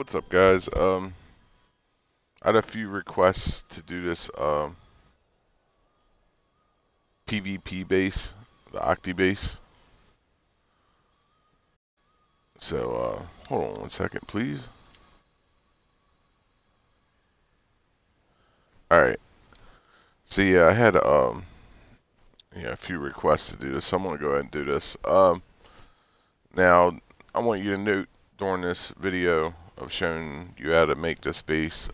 What's up, guys? I had a few requests to do this PvP base, the OCTIBASE. So, hold on one second, please. Alright. So, yeah, I had a few requests to do this, so I'm going to go ahead and do this. Now, I want you to note during this video of showing you how to make this base,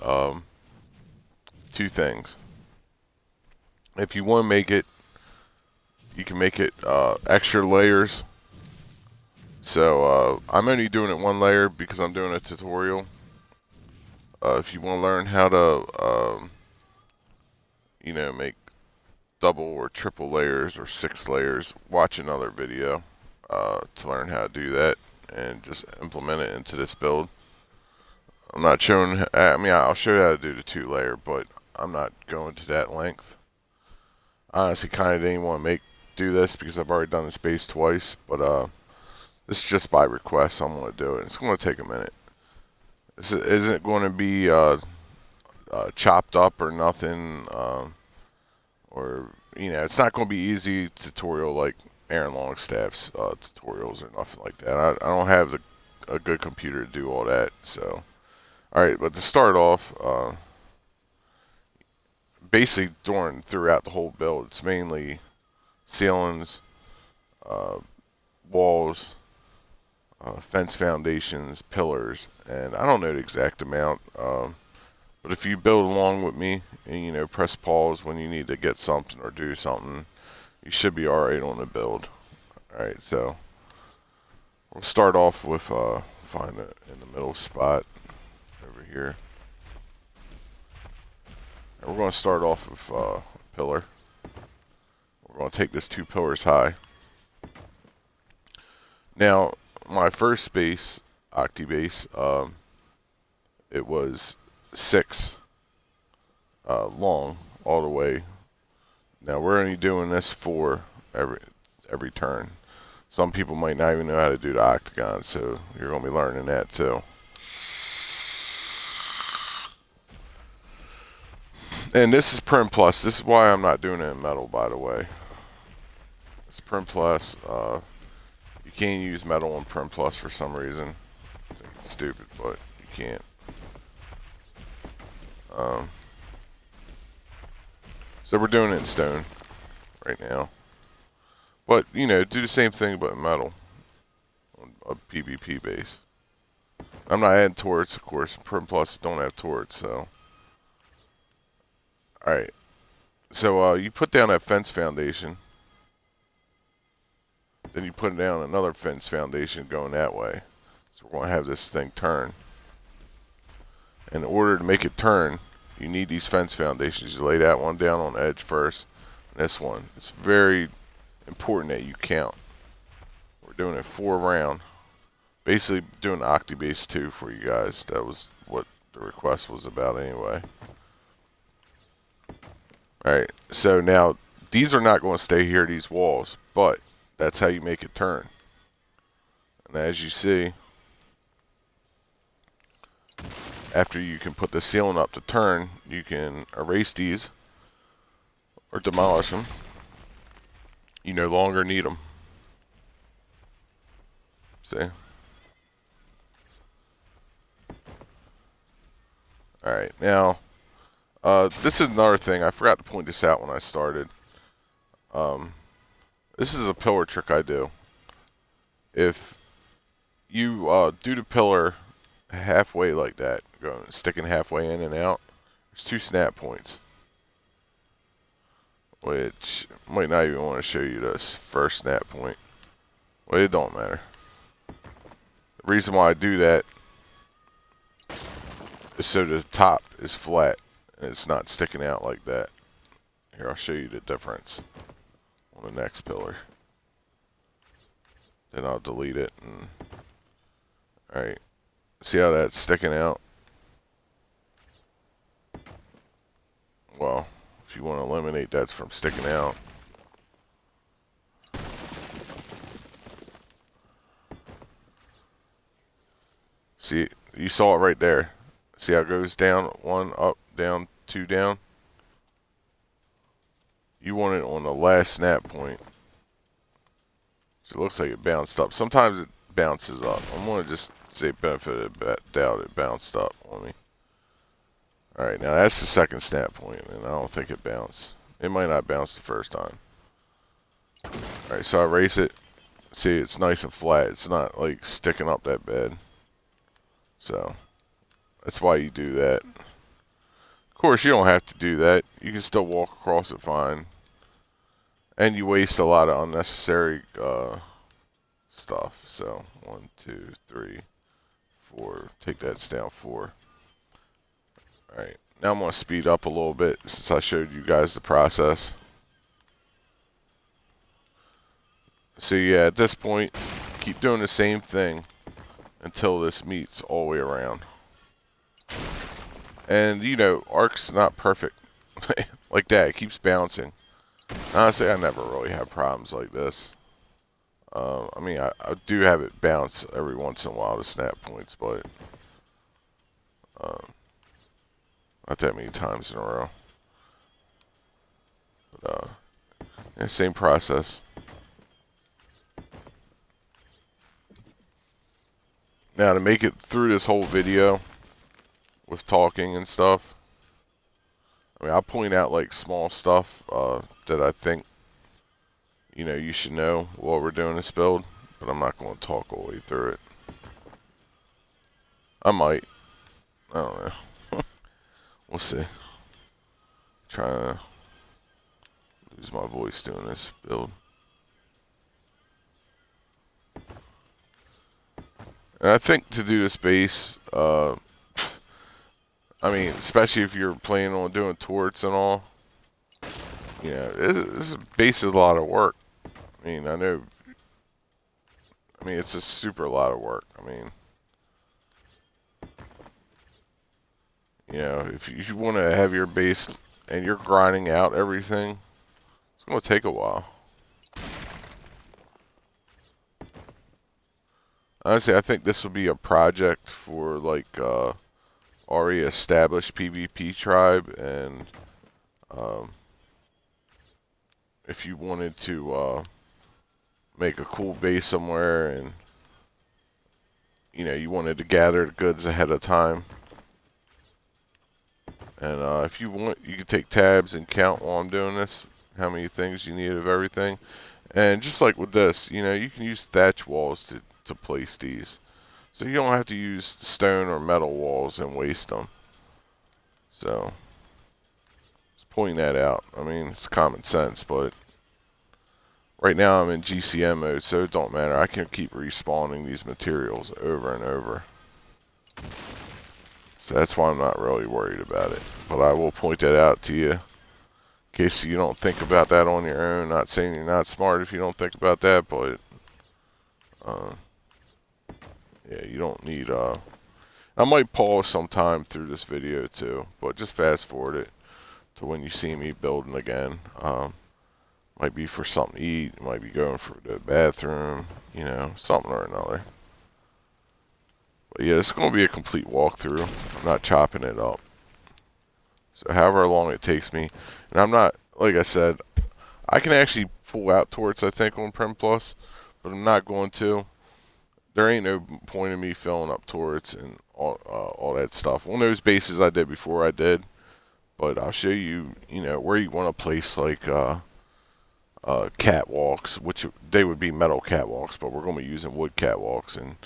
two things. If you want to make it, you can make it extra layers. So I'm only doing it one layer because I'm doing a tutorial. If you want to learn how to, make double or triple layers or 6 layers, watch another video to learn how to do that and just implement it into this build. I'm not showing, I'll show you how to do the 2-layer, but I'm not going to that length. I honestly kind of didn't want to do this because I've already done this base twice, but this is just by request, so I'm going to do it. It's going to take a minute. This isn't going to be chopped up or nothing, or, it's not going to be easy tutorial like Aaron Longstaff's tutorials or nothing like that. I don't have a good computer to do all that, so. Alright, but to start off, basically throughout the whole build, it's mainly ceilings, walls, fence foundations, pillars, and I don't know the exact amount, but if you build along with me and press pause when you need to get something or do something, you should be alright on the build. Alright, so we'll start off with find it in the middle spot over here, and we're going to start off with a pillar. We're going to take this 2 pillars high. Now, my first base, OCTIBASE, it was 6 long all the way. Now we're only doing this for every turn. Some people might not even know how to do the octagon, so you're going to be learning that too. And this is Prim Plus. This is why I'm not doing it in metal, by the way. It's Prim Plus. You can't use metal in Prim Plus for some reason. I think it's stupid, but you can't. So we're doing it in stone right now. But, do the same thing but in metal on a PvP base. I'm not adding turrets, of course. Prim Plus don't have turrets, so. Alright. So you put down that fence foundation. Then you put down another fence foundation going that way. So we're going to have this thing turn. In order to make it turn, you need these fence foundations. You lay that one down on the edge first. And this one. It's very important that you count. We're doing it 4 round. Basically doing OCTIBASE 2 for you guys. That was what the request was about anyway. Alright, so now these are not going to stay here, these walls, but that's how you make it turn. And as you see, after you can put the ceiling up to turn, you can erase these or demolish them. You no longer need them. See? Alright, now, this is another thing. I forgot to point this out when I started. This is a pillar trick I do. If you do the pillar halfway like that, sticking halfway in and out, there's 2 snap points. Which, I might not even want to show you this first snap point. Well, it don't matter. The reason why I do that is so the top is flat and it's not sticking out like that. Here, I'll show you the difference on the next pillar. Then I'll delete it. And alright, see how that's sticking out? Well, if you want to eliminate that from sticking out, see You saw it right there. See how it goes down, 1 up, down, 2 down? You want it on the last snap point. So it looks like it bounced up. Sometimes it bounces up. I'm going to just say benefit of the doubt it bounced up on me. Alright, now that's the second snap point, and I don't think it bounced. It might not bounce the first time. Alright, so I erase it. See, it's nice and flat. It's not like sticking up that bad. So that's why you do that. Of course, you don't have to do that. You can still walk across it fine. And you waste a lot of unnecessary stuff. So 1, 2, 3, 4. Take that down 4. Alright, now I'm going to speed up a little bit since I showed you guys the process. So yeah, at this point, keep doing the same thing until this meets all the way around. And you know, ARK's not perfect. Like that, it keeps bouncing. Honestly, I never really have problems like this. I mean, I do have it bounce every once in a while to snap points, but not that many times in a row. But yeah, same process. Now to make it through this whole video with talking and stuff, I mean, I'll point out like small stuff that I think, you know, you should know while we're doing this build, but I'm not going to talk all the way through it. I might. I don't know. We'll see. Trying to lose my voice doing this build. And I think to do this base, I mean, especially if you're planning on doing turrets and all, you know, this base is a lot of work. I mean, I know. I mean, it's a super lot of work. I mean, you know, if you want to have your base and you're grinding out everything, it's going to take a while. Honestly, I think this will be a project for like already established PvP tribe, and if you wanted to make a cool base somewhere, and you know you wanted to gather the goods ahead of time, and if you want, you can take tabs and count while I'm doing this how many things you need of everything. And just like with this, you know, you can use thatch walls to place these. So you don't have to use stone or metal walls and waste them. So, just pointing that out. I mean, it's common sense, but right now I'm in GCM mode, so it don't matter. I can keep respawning these materials over and over. So that's why I'm not really worried about it. But I will point that out to you, in case you don't think about that on your own. Not saying you're not smart if you don't think about that, but yeah, you don't need I might pause sometime through this video too, but just fast forward it to when you see me building again. Might be for something to eat, might be going for the bathroom, you know, something or another. But yeah, it's going to be a complete walkthrough. I'm not chopping it up. So however long it takes me, and I'm not, like I said, I can actually pull out turrets, I think, on Prim Plus, but I'm not going to. There ain't no point in me filling up turrets and all that stuff. On those bases I did before I did, but I'll show you, you know, where you want to place like catwalks, which they would be metal catwalks, but we're going to be using wood catwalks, and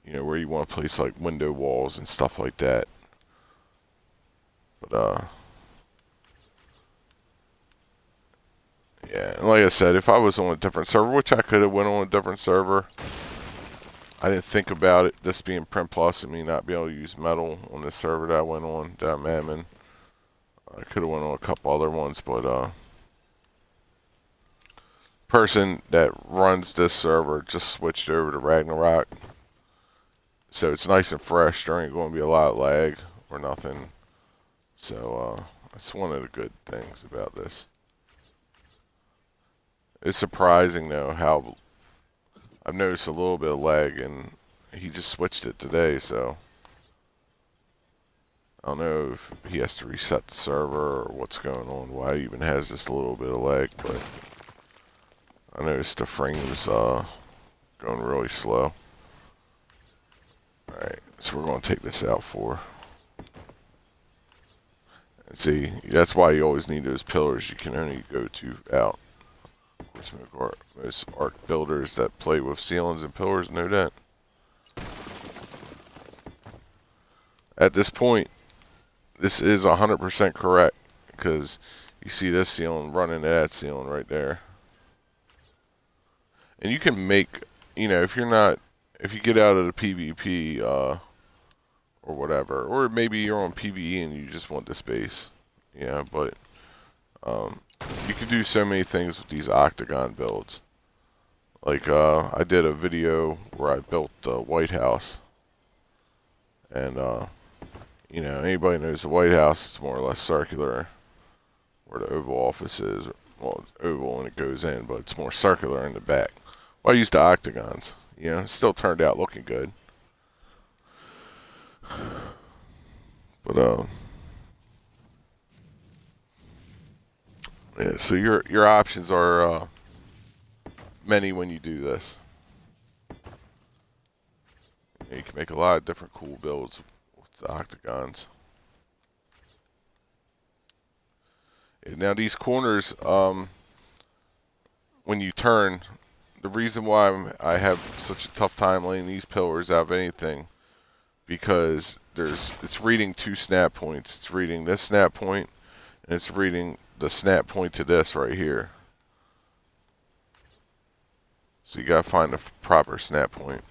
you know where you want to place like window walls and stuff like that. But yeah, and like I said, if I was on a different server, which I could have went on a different server, I didn't think about it, this being Prim Plus and me not being able to use metal on this server that I went on, that I'm admin. I could have went on a couple other ones, but person that runs this server just switched over to Ragnarok. So it's nice and fresh. There ain't going to be a lot of lag or nothing. So that's one of the good things about this. It's surprising though how I've noticed a little bit of lag, and he just switched it today, so don't know if he has to reset the server or what's going on, why it even has this little bit of lag, but I noticed the frames going really slow. Alright, so we're going to take this out for. And see, that's why you always need those pillars. You can only go to out. Of course, most ARK builders that play with ceilings and pillars know that. At this point, this is 100% correct, because you see this ceiling running to that ceiling right there. And you can make, you know, if you get out of the PvP or whatever, or maybe you're on PvE and you just want the space, yeah, but you can do so many things with these octagon builds. Like I did a video where I built the White House, and you know, anybody knows the White House, it's more or less circular, where the Oval Office is. Well, it's oval when it goes in, but it's more circular in the back. Well, I used the octagons. You know, it still turned out looking good. But yeah. So your options are many when you do this. You can make a lot of different cool builds with the octagons. And now these corners, when you turn, the reason why I have such a tough time laying these pillars out of anything, because it's reading two snap points. It's reading this snap point, and it's reading the snap point to this right here. So you gotta find the proper snap point.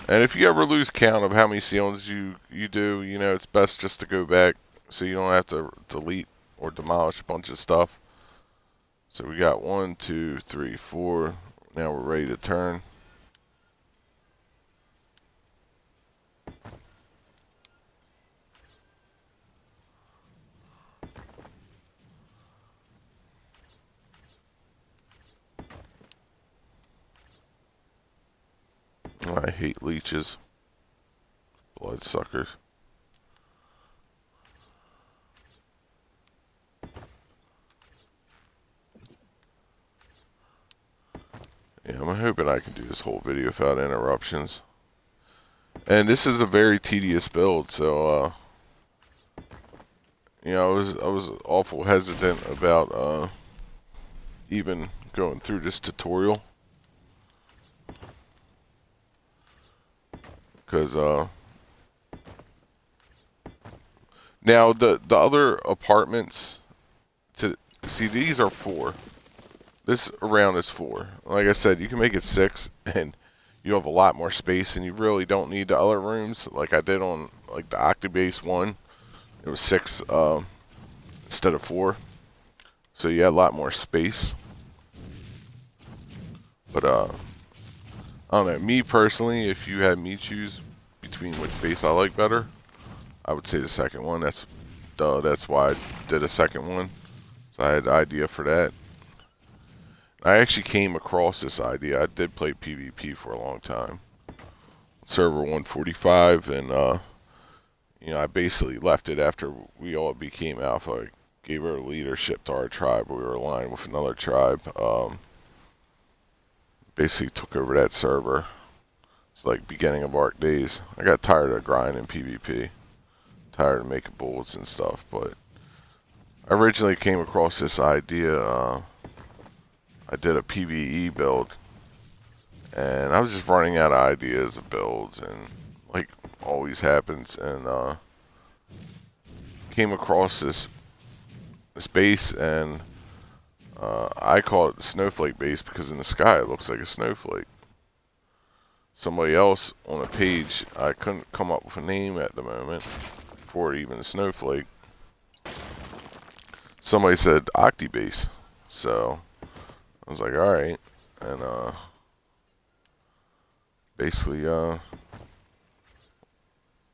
And if you ever lose count of how many ceilings you do, you know, it's best just to go back so you don't have to delete or demolish a bunch of stuff. So we got 1, 2, 3, 4. Now we're ready to turn. I hate leeches. Bloodsuckers. Yeah, I'm hoping I can do this whole video without interruptions. And this is a very tedious build, so you know, I was awful hesitant about even going through this tutorial, because now the other apartments, to see, these are 4. This around is 4. Like I said, you can make it 6, and you have a lot more space, and you really don't need the other rooms like I did on like the OCTIBASE one. It was 6 instead of 4, so you had a lot more space. But I don't know. Me personally, if you had me choose between which base I like better, I would say the second one. That's why I did a second one. So I had the idea for that. I actually came across this idea. I did play PvP for a long time, server 145, and you know, I basically left it after we all became alpha. I gave our leadership to our tribe. We were aligned with another tribe. Basically took over that server. It's like beginning of ARK days. I got tired of grinding PvP, tired of making bullets and stuff. But I originally came across this idea. I did a PvE build, and I was just running out of ideas of builds, and like always happens, and came across this base, and I call it the snowflake base because in the sky it looks like a snowflake. Somebody else on a page, I couldn't come up with a name at the moment for it, even a snowflake. Somebody said OCTIBASE, so I was like, all right, and basically, you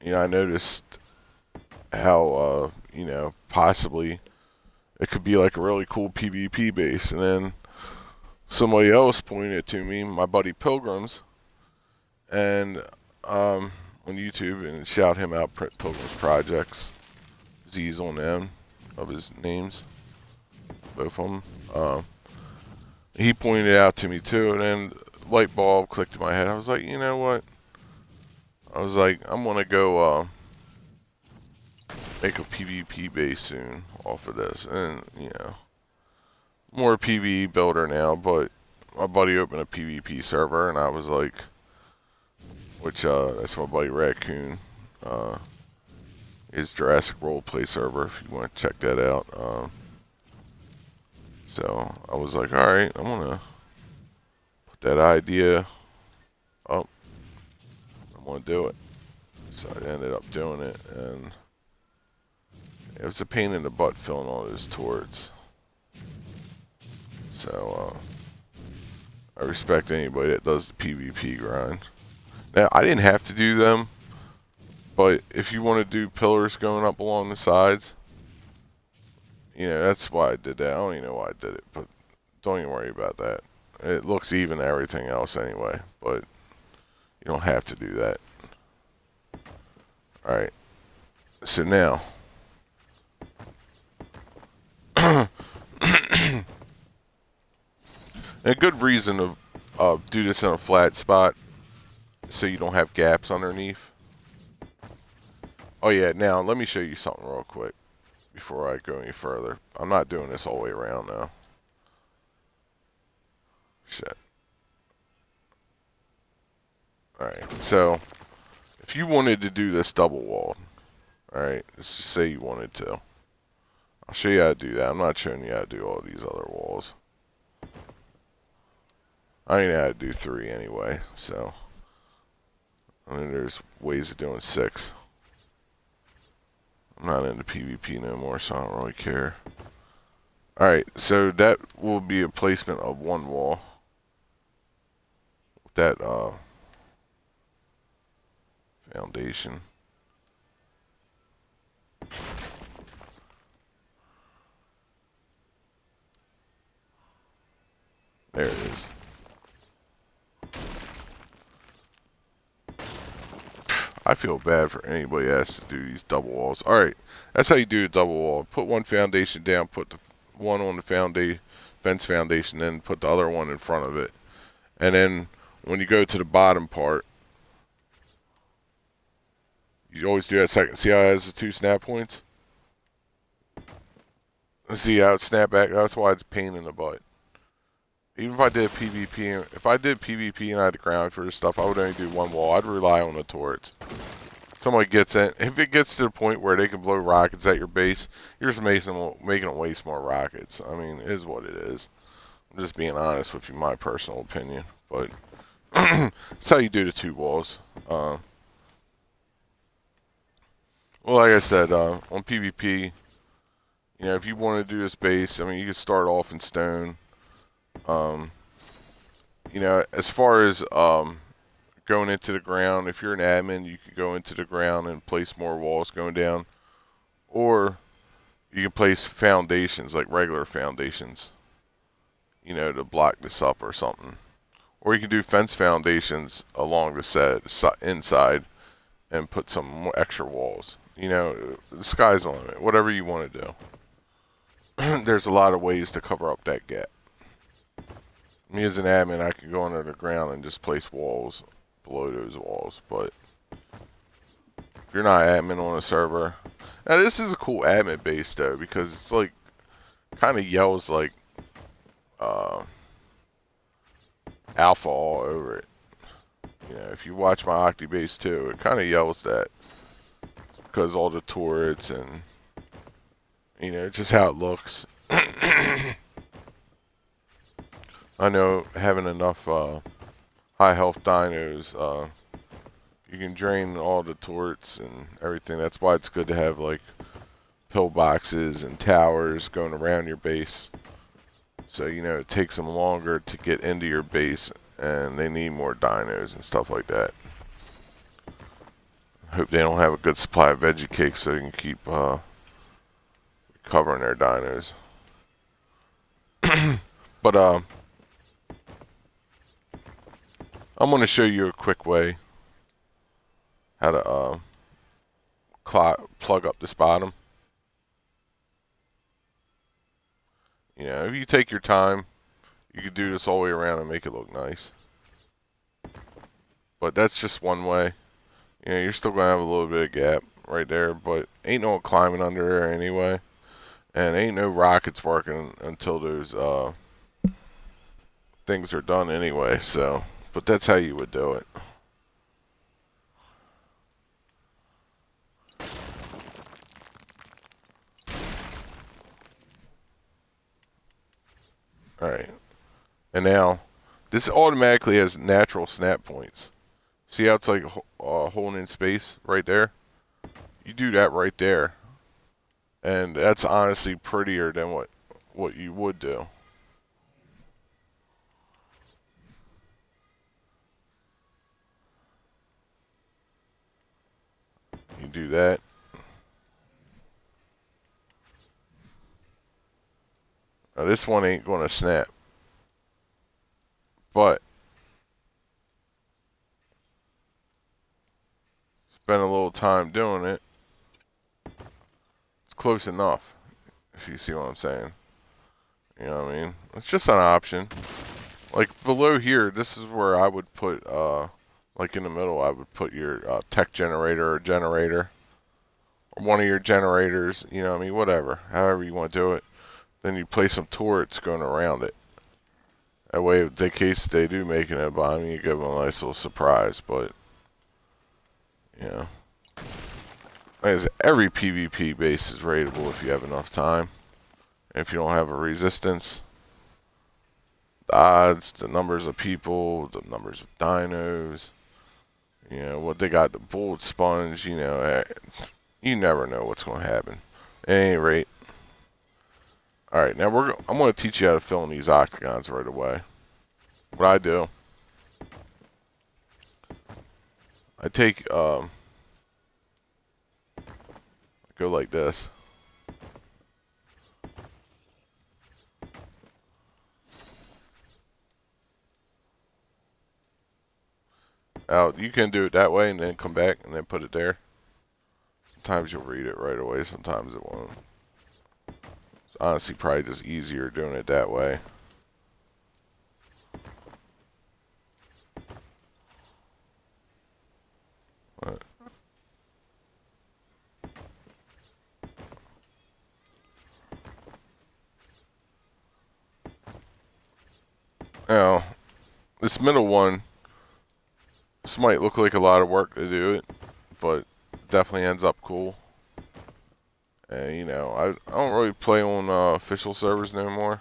know, I noticed how you know, possibly it could be like a really cool PvP base. And then somebody else pointed it to me, my buddy Pilgrims, and on YouTube, and shout him out, Pilgrims Projects, Z's on the end of his names, both of them. He pointed it out to me too, and then light bulb clicked in my head. I was like, you know what? I was like, I'm gonna go make a PvP base soon off of this, and you know, more PvE builder now. But my buddy opened a PvP server, and I was like, which that's my buddy Raccoon. His Jurassic Roleplay server, if you want to check that out. So I was like, all right, I'm gonna put that idea up. I'm gonna do it. So I ended up doing it, and it was a pain in the butt filling all those turrets. So I respect anybody that does the PvP grind. Now, I didn't have to do them, but if you want to do pillars going up along the sides, you know, that's why I did that. I don't even know why I did it, but don't even worry about that. It looks even to everything else anyway, but you don't have to do that. Alright, so now, a good reason to do this in a flat spot, so you don't have gaps underneath. Oh yeah, now let me show you something real quick before I go any further. I'm not doing this all the way around now. Shit. Alright, so if you wanted to do this double wall, alright, let's just say you wanted to. I'll show you how to do that. I'm not showing you how to do all these other walls. I know how to do 3 anyway, so I mean, there's ways of doing 6. I'm not into PvP no more, so I don't really care. Alright, so that will be a placement of 1 wall. With that foundation. There it is. I feel bad for anybody that has to do these double walls. Alright, that's how you do a double wall. Put one foundation down, put the one on the fence foundation, then put the other one in front of it. And then when you go to the bottom part, you always do that second. See how it has the 2 snap points? See how it snap back? That's why it's a pain in the butt. Even if I did PvP, if I did PvP and I had to ground for this stuff, I would only do 1 wall. I'd rely on the turrets. Somebody gets in. If it gets to the point where they can blow rockets at your base, you're just making them waste more rockets. I mean, it is what it is. I'm just being honest with you, my personal opinion. But that's how you do the 2 walls. Well, like I said, on PvP, you know, if you want to do this base, I mean, you can start off in stone. You know, as far as going into the ground, if you're an admin, you could go into the ground and place more walls going down, or you can place foundations, like regular foundations, you know, to block this up or something. Or you can do fence foundations along the inside and put some more extra walls. You know, the sky's the limit. Whatever you want to do. There's a lot of ways to cover up that gap. Me as an admin, I can go under the ground and just place walls below those walls. But if you're not admin on a server, now this is a cool admin base though, because it's like kind of yells like alpha all over it. You know, if you watch my OCTIBASE too, it kind of yells that, because all the turrets and, you know, just how it looks. I know having enough high health dinos, you can drain all the turrets and everything. That's why it's good to have like pillboxes and towers going around your base. So, you know, it takes them longer to get into your base, and they need more dinos and stuff like that. Hope they don't have a good supply of veggie cakes so they can keep covering their dinos. But I'm going to show you a quick way how to plug up this bottom. You know, if you take your time, you could do this all the way around and make it look nice. But that's just one way. You know, you're still going to have a little bit of gap right there, but ain't no climbing under there anyway. And ain't no rockets working until those things are done anyway. So, but that's how you would do it. Alright. And now, this automatically has natural snap points. See how it's like holding in space right there? You do that right there. And that's honestly prettier than what you would do. You do that. Now this one ain't going to snap. But spend a little time doing it. It's close enough, if you see what I'm saying. You know what I mean? It's just an option. Like below here, this is where I would put, like in the middle, I would put your tech generator or generator. Or one of your generators, you know what I mean? Whatever. However you want to do it. Then you place some turrets going around it. That way, in the case they do make an bomb, you give them a nice little surprise. But, you know. Like I said, every PvP base is raidable if you have enough time. And if you don't have a resistance. The odds, the numbers of people, the numbers of dinos. You know, what they got, the bullet sponge, you know. You never know what's going to happen. At any rate. Alright, now I'm going to teach you how to fill in these octagons right away. What I do, I take, go like this. Now, you can do it that way and then come back and then put it there. Sometimes you'll read it right away, sometimes it won't. It's honestly probably just easier doing it that way. But now, this middle one, this might look like a lot of work to do it, but definitely ends up cool. And you know, I don't really play on official servers no more.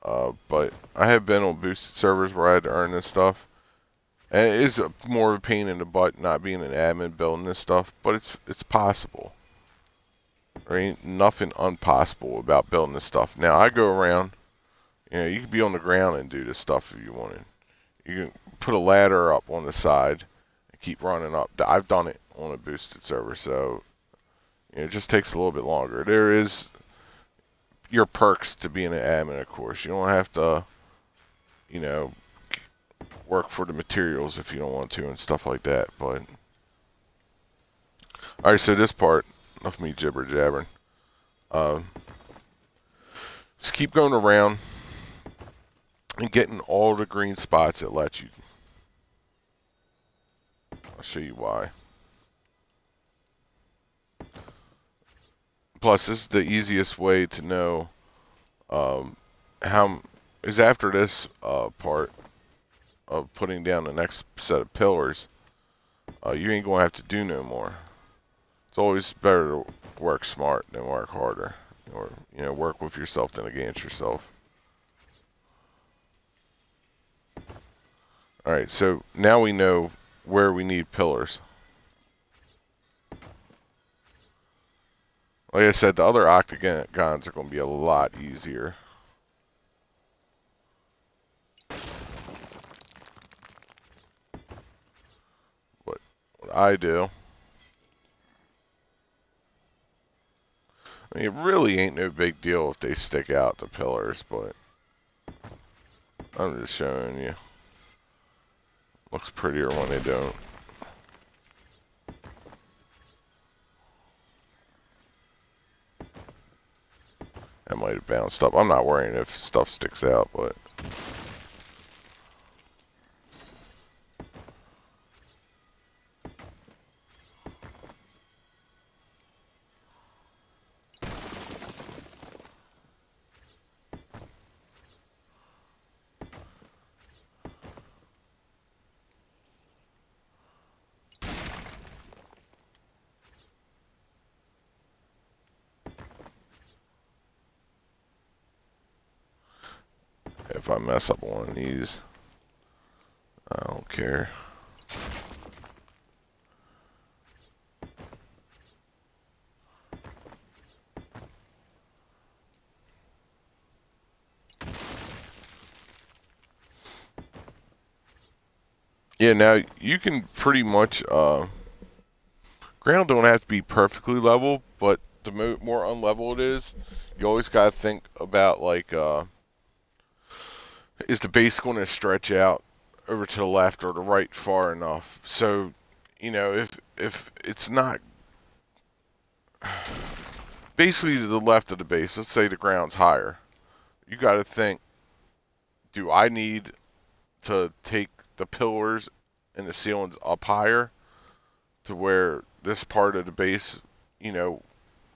But I have been on boosted servers where I had to earn this stuff. And it is more of a pain in the butt not being an admin building this stuff, but it's possible. There ain't nothing impossible about building this stuff. Now I go around, you know, you can be on the ground and do this stuff if you wanted. You can put a ladder up on the side and keep running up. I've done it on a boosted server, so you know, it just takes a little bit longer. There is your perks to being an admin, of course. You don't have to, you know, work for the materials if you don't want to and stuff like that. But alright, so this part, enough of me jibber jabbering. Just keep going around and getting all the green spots it lets you. I'll show you why. Plus, this is the easiest way to know how is after this part of putting down the next set of pillars. You ain't gonna have to do no more. It's always better to work smart than work harder, or you know, work with yourself than against yourself. All right, so now we know where we need pillars. Like I said, the other octagons are going to be a lot easier. But what I do. I mean, it really ain't no big deal if they stick out the pillars, but I'm just showing you. Looks prettier when they don't. That might have bounced up. I'm not worrying if stuff sticks out, but... if I mess up one of these, I don't care. Yeah, now you can pretty much, ground don't have to be perfectly level, but the more unlevel it is, you always got to think about, like, is the base going to stretch out over to the left or the right far enough? So, you know, if it's not basically to the left of the base, let's say the ground's higher, you got to think, do I need to take the pillars and the ceilings up higher to where this part of the base, you know,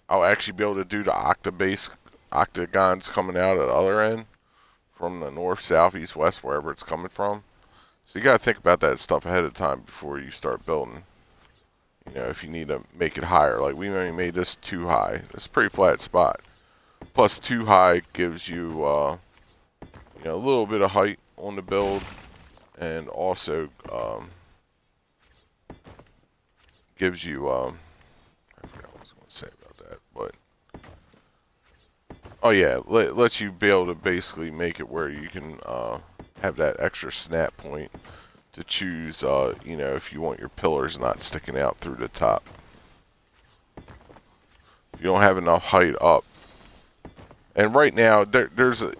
I'll actually be able to do the octagons coming out at the other end from the north, south, east, west, wherever it's coming from. So you got to think about that stuff ahead of time before you start building. You know, if you need to make it higher. Like, we only made this too high. It's a pretty flat spot. Plus, too high gives you, you know, a little bit of height on the build. And also gives you, I forgot what I was going to say about that. But, oh yeah, lets you be able to basically make it where you can have that extra snap point to choose, you know, if you want your pillars not sticking out through the top. If you don't have enough height up. And right now, this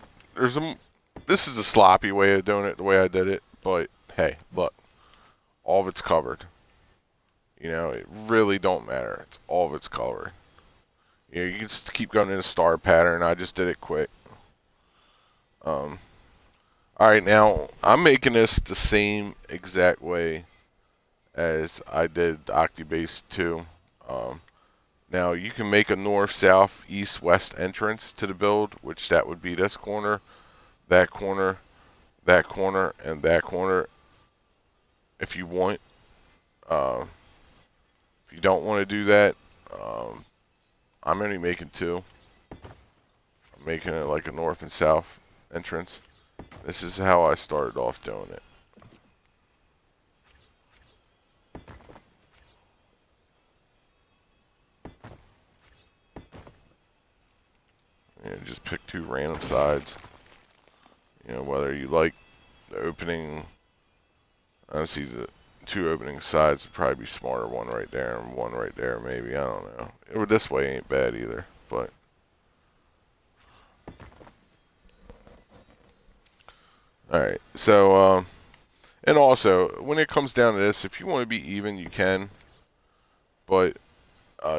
is a sloppy way of doing it, the way I did it. But, hey, look. All of it's covered. You know, it really don't matter. It's all of it's covered. You know, you can just keep going in a star pattern. I just did it quick. Alright, now, I'm making this the same exact way as I did OCTIBASE 2. Now, you can make a north, south, east, west entrance to the build, which that would be this corner, that corner, that corner, and that corner, if you want. If you don't want to do that, I'm only making two. I'm making it like a north and south entrance. This is how I started off doing it. And just pick two random sides. You know, whether you like the opening, honestly, the two opening sides would probably be smarter. One right there and one right there, maybe. I don't know. This way ain't bad either, but. Alright, so, and also, when it comes down to this, if you want to be even, you can. But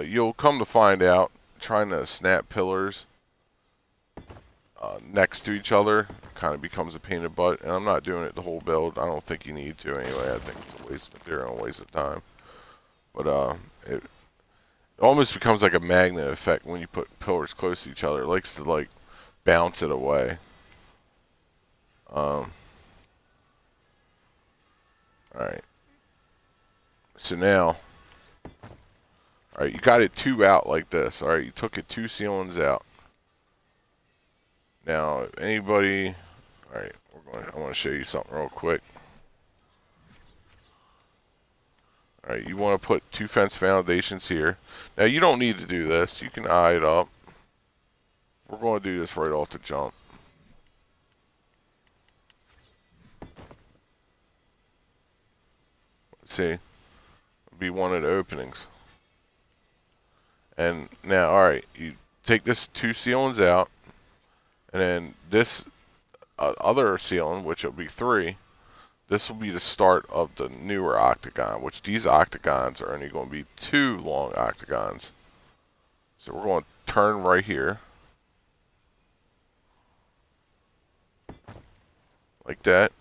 you'll come to find out, trying to snap pillars next to each other kind of becomes a pain in the butt. And I'm not doing it the whole build. I don't think you need to anyway. I think it's a waste of material and a waste of time. But it almost becomes like a magnet effect when you put pillars close to each other. It likes to, like, bounce it away. Alright. So now, alright, you got it two out like this. Alright, you took it two ceilings out. Now, anybody, alright, I want to show you something real quick. Alright, you want to put two fence foundations here. Now, you don't need to do this. You can eye it up. We're going to do this right off the jump. See, be one of the openings. And now, alright, you take this 2 ceilings out, and then this other ceiling, which will be 3, this will be the start of the newer octagon, which these octagons are only going to be 2 long octagons. So we're going to turn right here. Like that.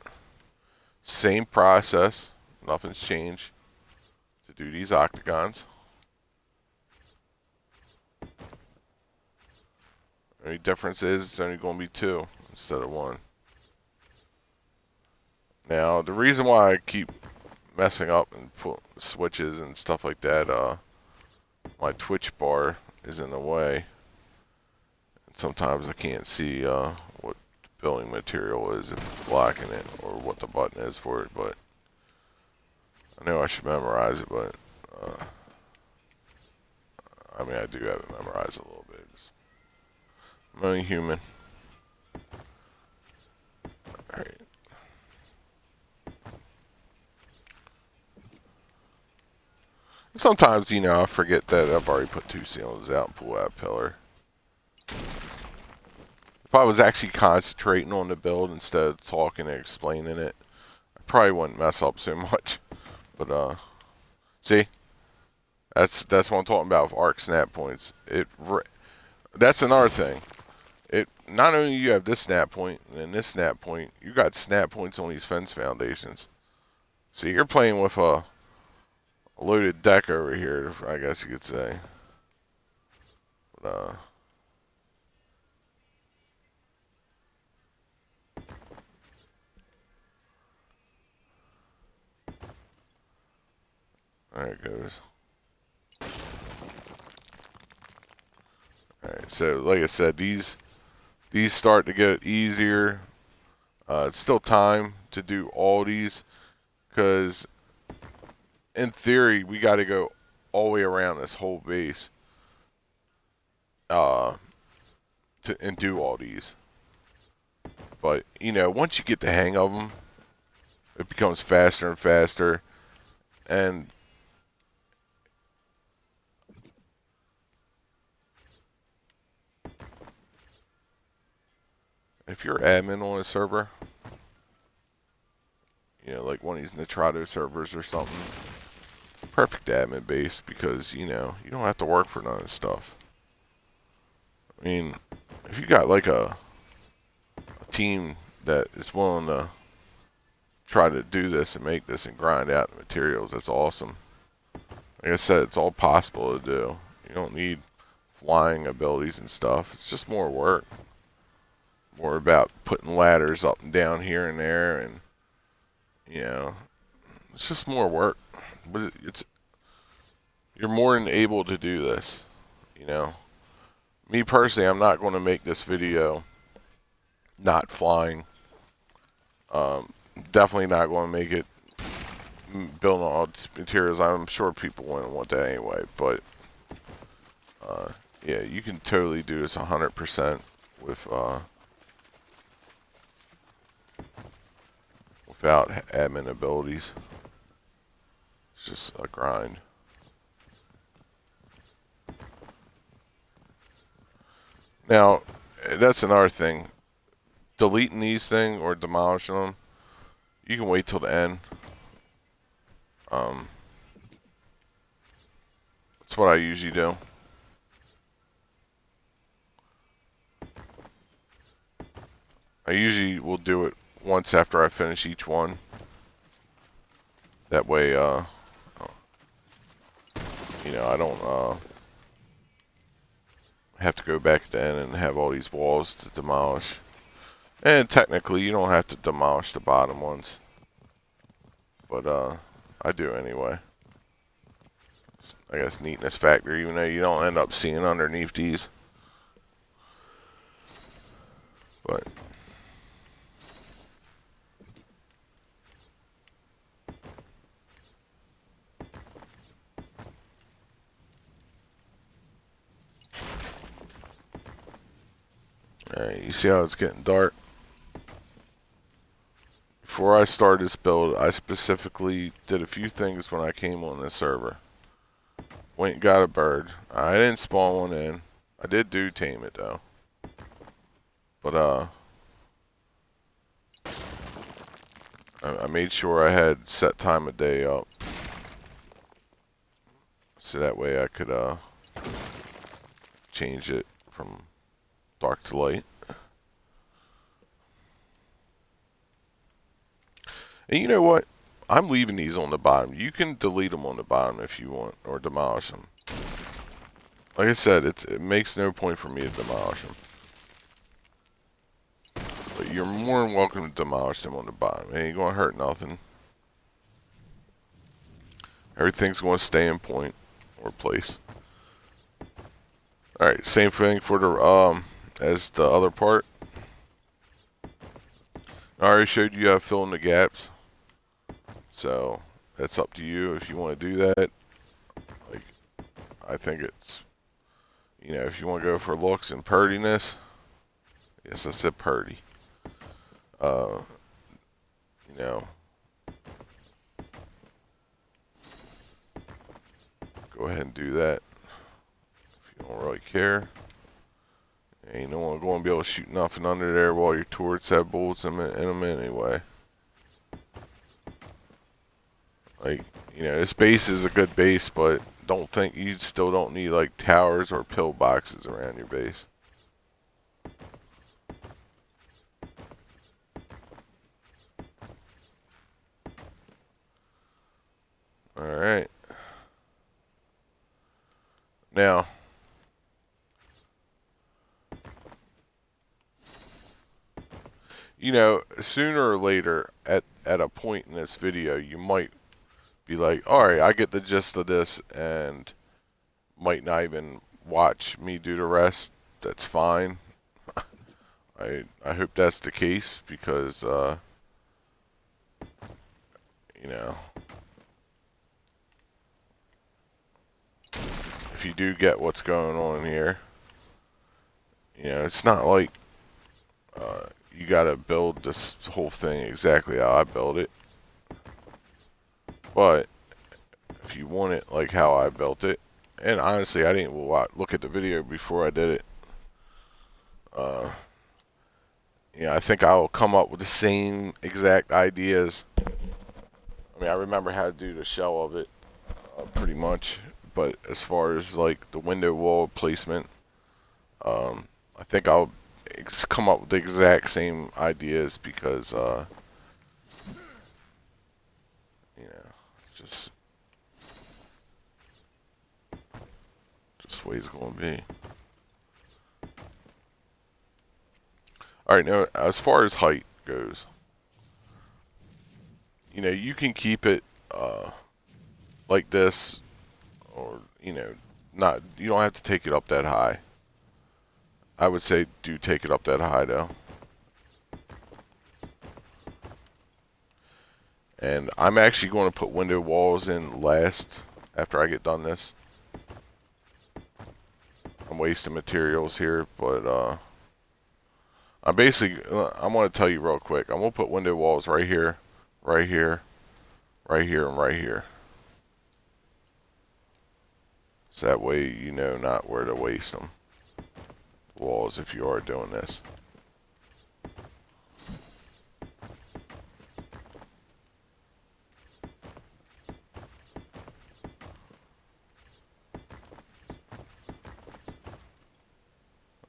Same process. Nothing's changed to do these octagons. The only difference is it's only going to be 2 instead of 1. Now, the reason why I keep messing up and put switches and stuff like that, my Twitch bar is in the way. And sometimes I can't see what building material is if it's blocking it, or what the button is for it, but I know I should memorize it, but I mean, I do have it memorized a little bit. I'm only human. Alright. Sometimes, you know, I forget that I've already put 2 ceilings out and pull that pillar. If I was actually concentrating on the build instead of talking and explaining it, I probably wouldn't mess up so much. But, see? That's what I'm talking about with ARK snap points. That's another thing. Not only you have this snap point and this snap point, you got snap points on these fence foundations. So you're playing with a loaded deck over here, I guess you could say. But, there it goes. Alright, so like I said, these start to get easier. It's still time to do all these, because in theory we got to go all the way around this whole base and do all these. But you know, once you get the hang of them, it becomes faster and faster. And if you're admin on a server, you know, like one of these Nitrado servers or something, perfect admin base, because, you know, you don't have to work for none of this stuff. I mean, if you got like a team that is willing to try to do this and make this and grind out the materials, that's awesome. Like I said, it's all possible to do. You don't need flying abilities and stuff. It's just more work. More about putting ladders up and down here and there, and you know, it's just more work. But you're more than able to do this. You know, me personally, I'm not going to make this video not flying. Definitely not going to make it building all materials. I'm sure people wouldn't want that anyway. But yeah, you can totally do this 100% with without admin abilities. It's just a grind. Now, that's another thing. Deleting these things or demolishing them, you can wait till the end. That's what I usually do. I usually will do it once after I finish each one. That way, you know, I don't have to go back at the end and have all these walls to demolish. And technically, you don't have to demolish the bottom ones. But, I do anyway. I guess neatness factor, even though you don't end up seeing underneath these. But alright, you see how it's getting dark? Before before I started this build, I specifically did a few things when I came on this server. Went and got a bird. I didn't spawn one in. I did tame it though. But I made sure I had set time of day up, so that way I could change it from dark to light. And you know what? I'm leaving these on the bottom. You can delete them on the bottom if you want, or demolish them. Like I said, it makes no point for me to demolish them. But you're more than welcome to demolish them on the bottom. It ain't going to hurt nothing. Everything's going to stay in point or place. Alright, same thing for the as the other part. I already showed you how to fill in the gaps. So that's up to you if you want to do that. Like, I think it's, you know, if you want to go for looks and purtiness. Yes, I said purty. You know, go ahead and do that if you don't really care. Ain't no one going to be able to shoot nothing under there while your turrets have bullets in them anyway. Like, you know, this base is a good base, but don't think you still don't need like towers or pill boxes around your base. Alright. Now, you know, sooner or later, at a point in this video, you might be like, alright, I get the gist of this, and might not even watch me do the rest. That's fine. I hope that's the case, because, you know, if you do get what's going on here, you know, it's not like you gotta build this whole thing exactly how I built it. But if you want it like how I built it, and honestly, I didn't look at the video before I did it. Yeah, I think I will come up with the same exact ideas. I mean, I remember how to do the shell of it, pretty much. But as far as like the window wall placement, I think I'll come up with the exact same ideas, because, you know, just the way it's going to be. Alright, now, as far as height goes, you know, you can keep it like this, or, you know, you don't have to take it up that high. I would say do take it up that high, though. And I'm actually going to put window walls in last after I get done this. I'm wasting materials here, but I'm basically, I'm going to tell you real quick. I'm going to put window walls right here, right here, right here, and right here. So that way you know not where to waste them. Walls, if you are doing this.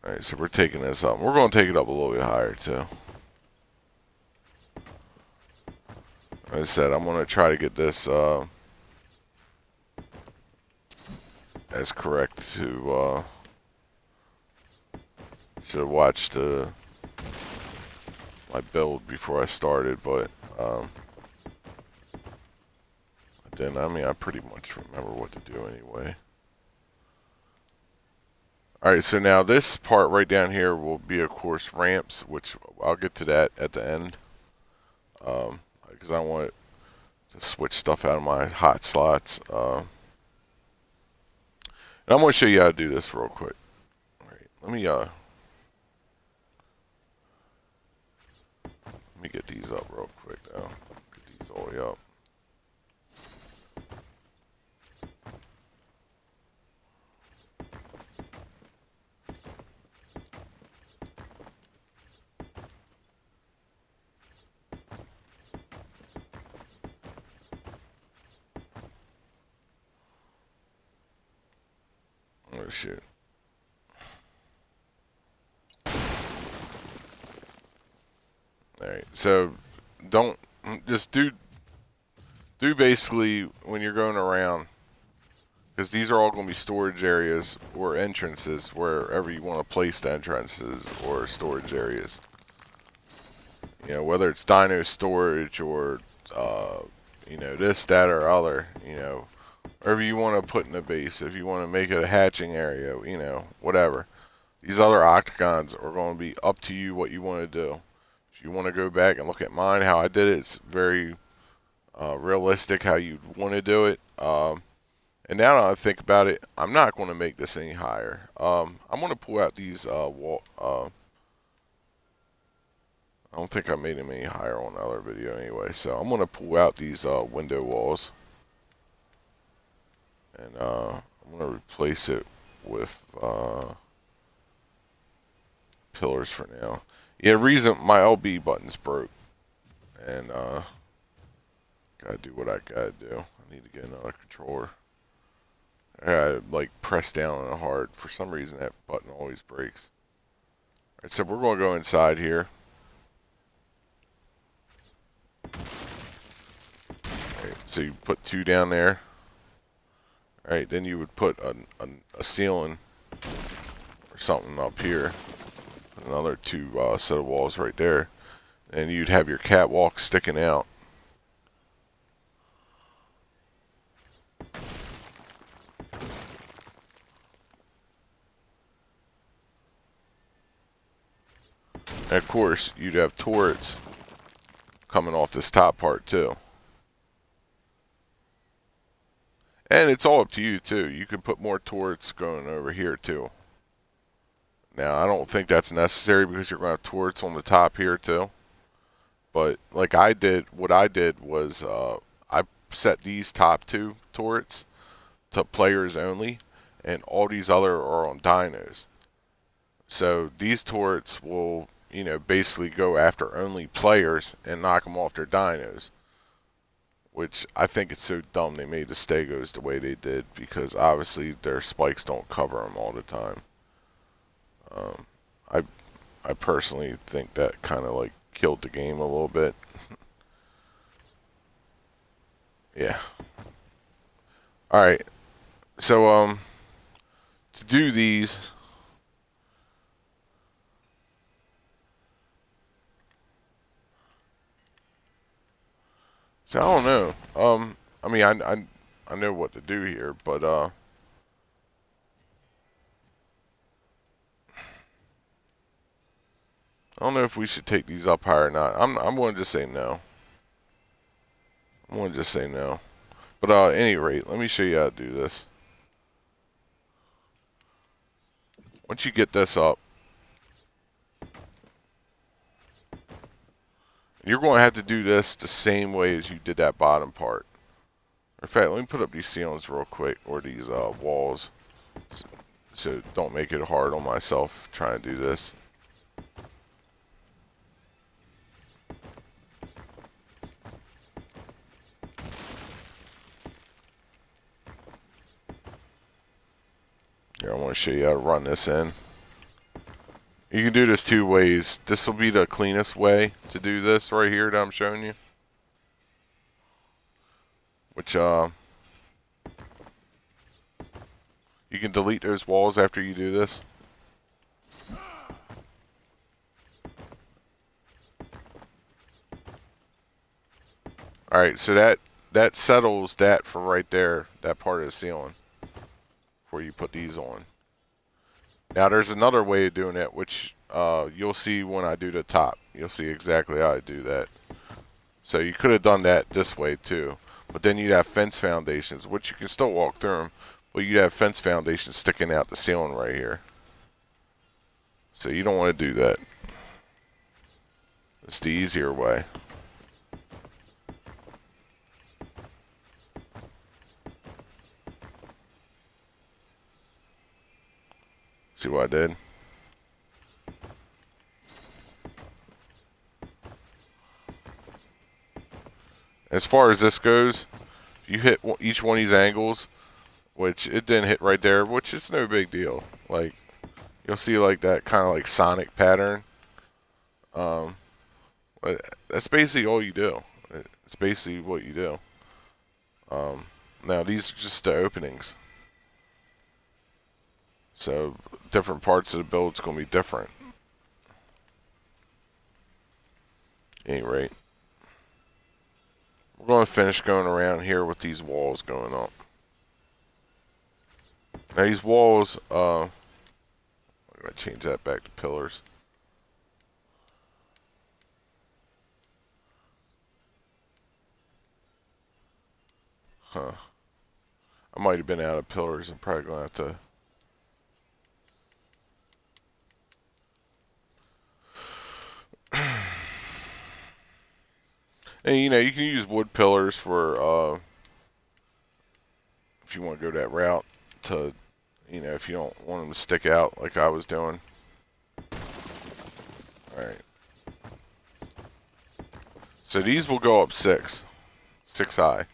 Alright, so we're taking this up. We're going to take it up a little bit higher, too. Like I said, I'm going to try to get this as correct to... should have watched my build before I started, but I didn't. I mean, I pretty much remember what to do anyway. Alright, so now this part right down here will be, of course, ramps, which I'll get to that at the end. Because I want to switch stuff out of my hot slots. And I'm going to show you how to do this real quick. Alright, let me me get these up real quick now. Get these all the way up. Oh shit. Alright, so don't just do basically when you're going around, because these are all going to be storage areas or entrances wherever you want to place the entrances or storage areas. You know, whether it's dino storage or you know, this, that, or other, you know, wherever you want to put in the base. If you want to make it a hatching area, you know, whatever. These other octagons are going to be up to you what you want to do. If you want to go back and look at mine, how I did it, it's very realistic how you want to do it. And now that I think about it, I'm not going to make this any higher. I'm going to pull out these I don't think I made them any higher on the other video anyway. So I'm going to pull out these window walls. And I'm going to replace it with pillars for now. Yeah, reason my LB button's broke. And gotta do what I gotta do. I need to get another controller. I gotta like press down on it hard. For some reason that button always breaks. Alright, so we're gonna go inside here. Alright, so you put 2 down there. Alright, then you would put a ceiling or something up here. Another 2 set of walls right there. And you'd have your catwalk sticking out. And of course, you'd have turrets coming off this top part too. And it's all up to you too. You could put more turrets going over here too. Now, I don't think that's necessary because you're going to have turrets on the top here too. But like I did, what I did was I set these top 2 turrets to players only, and all these other are on dinos. So these turrets will, you know, basically go after only players and knock them off their dinos. Which I think it's so dumb they made the stegos the way they did, because obviously their spikes don't cover them all the time. I personally think that kind of like killed the game a little bit. Yeah. Alright. So to do these, so I don't know. I mean, I know what to do here, but I don't know if we should take these up higher or not. I'm going to just say no. I'm going to just say no. But at any rate, let me show you how to do this. Once you get this up, you're going to have to do this the same way as you did that bottom part. In fact, let me put up these ceilings real quick, or these walls, so don't make it hard on myself trying to do this. Here, I want to show you how to run this in. You can do this 2 ways. This will be the cleanest way to do this right here that I'm showing you. Which, you can delete those walls after you do this. Alright, so that settles that for right there, that part of the ceiling, before you put these on. Now there's another way of doing it, which you'll see when I do the top. You'll see exactly how I do that. So you could have done that this way too, but then you'd have fence foundations, which you can still walk through them, but you'd have fence foundations sticking out the ceiling right here. So you don't want to do that. It's the easier way. See what I did? As far as this goes, you hit each one of these angles, which it didn't hit right there, which is no big deal. Like, you'll see like that kind of like sonic pattern. But that's basically all you do. It's basically what you do. Now these are just the openings. So different parts of the build's going to be different. At any rate, we're going to finish going around here with these walls going up. Now these walls, I'm going to change that back to pillars. Huh. I might have been out of pillars. I'm probably going to have to... And you know, you can use wood pillars for, if you want to go that route, to, you know, if you don't want them to stick out like I was doing. Alright. So these will go up 6 high.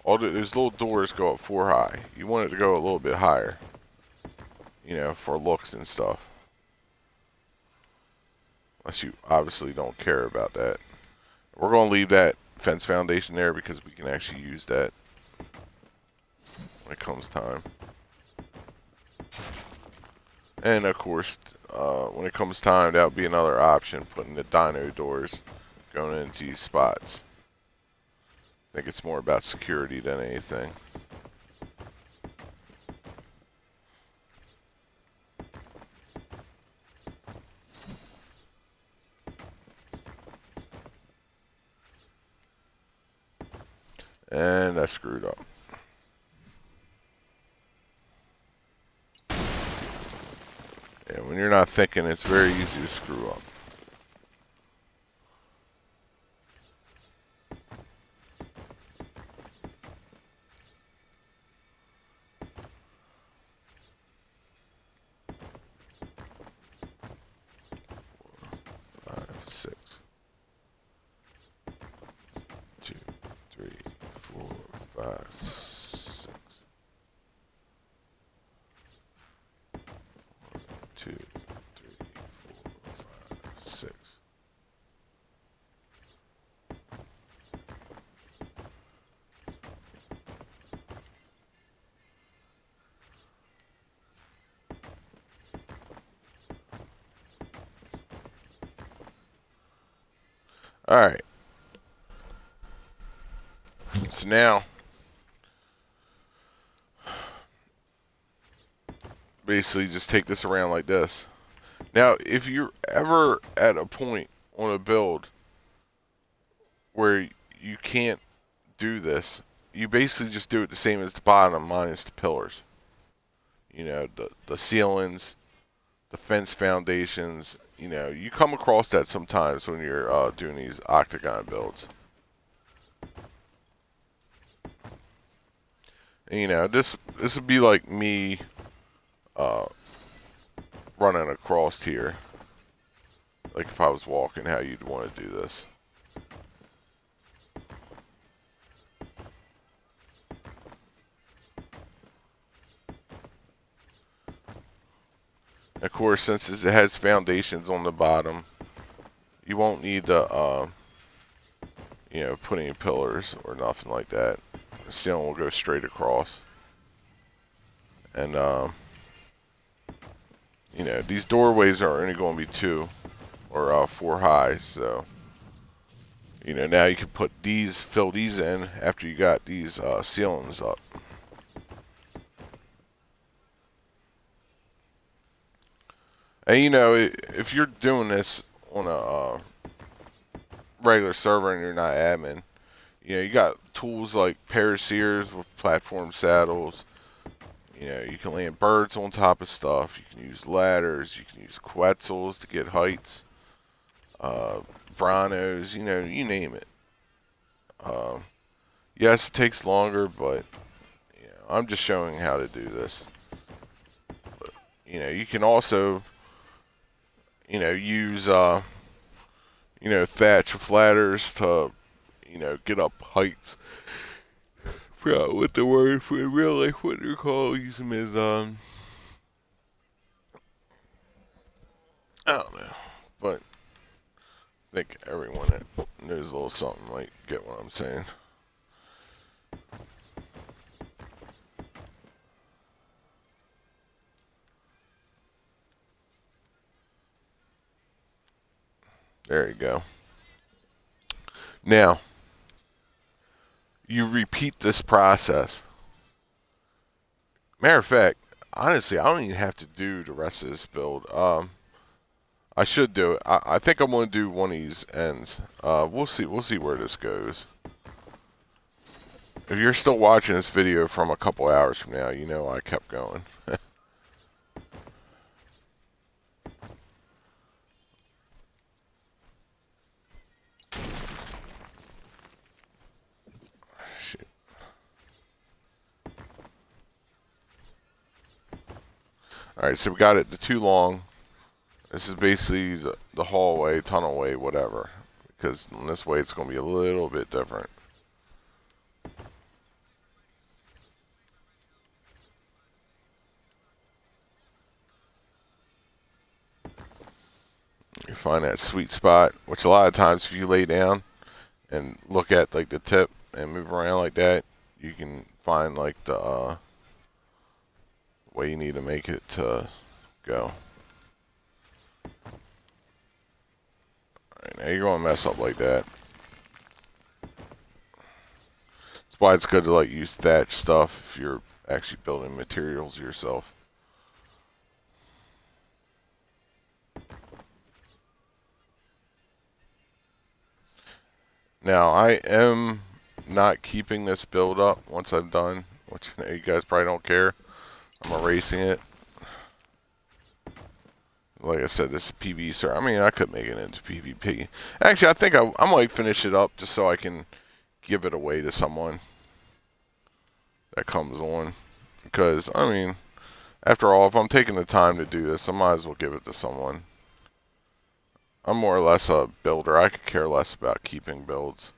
All those little doors go up 4 high. You want it to go a little bit higher, you know, for looks and stuff. Unless you obviously don't care about that. We're going to leave that fence foundation there because we can actually use that when it comes time. And of course, when it comes time, that would be another option, putting the dino doors going into these spots. I think it's more about security than anything. And I screwed up. And when you're not thinking, it's very easy to screw up. Alright. So now, basically just take this around like this. Now, if you're ever at a point on a build where you can't do this, you basically just do it the same as the bottom minus the pillars. You know, the ceilings, the fence foundations. You know, you come across that sometimes when you're doing these octagon builds. And, you know, this would be like me running across here. Like if I was walking, how you'd want to do this. Of course, since it has foundations on the bottom, you won't need to, you know, put any pillars or nothing like that. The ceiling will go straight across. And, you know, these doorways are only going to be 2 or 4 high, so, you know, now you can put these, fill these in after you got these ceilings up. And, you know, if you're doing this on a regular server and you're not admin, you know, you got tools like parasiers with platform saddles. You know, you can land birds on top of stuff. You can use ladders. You can use quetzals to get heights. Bronos, you know, you name it. Yes, it takes longer, but you know, I'm just showing how to do this. But, you know, you can also, you know, use, you know, thatch with ladders to, you know, get up heights. Forgot what the word for in real life, what they're called. Use them as, I don't know. But I think everyone that knows a little something might get what I'm saying. There you go. Now, you repeat this process. Matter of fact, honestly, I don't even have to do the rest of this build. I should do it. I think I'm going to do one of these ends. We'll see. We'll see where this goes. If you're still watching this video from a couple hours from now, you know I kept going. Shit. All right, so we got it the too long. This is basically the hallway, tunnelway, whatever. Because in this way, it's going to be a little bit different. You find that sweet spot, which a lot of times if you lay down and look at like the tip and move around like that, you can find like the way you need to make it to go. Alright, now you're going to mess up like that. That's why it's good to like use thatch stuff if you're actually building materials yourself. Now I am not keeping this build up once I'm done, which I know you guys probably don't care. I'm erasing it. Like I said, this is PvE, sir. I mean, I could make it into PvP. Actually, I think I might finish it up just so I can give it away to someone that comes on. Because, I mean, after all, if I'm taking the time to do this, I might as well give it to someone. I'm more or less a builder. I could care less about keeping builds.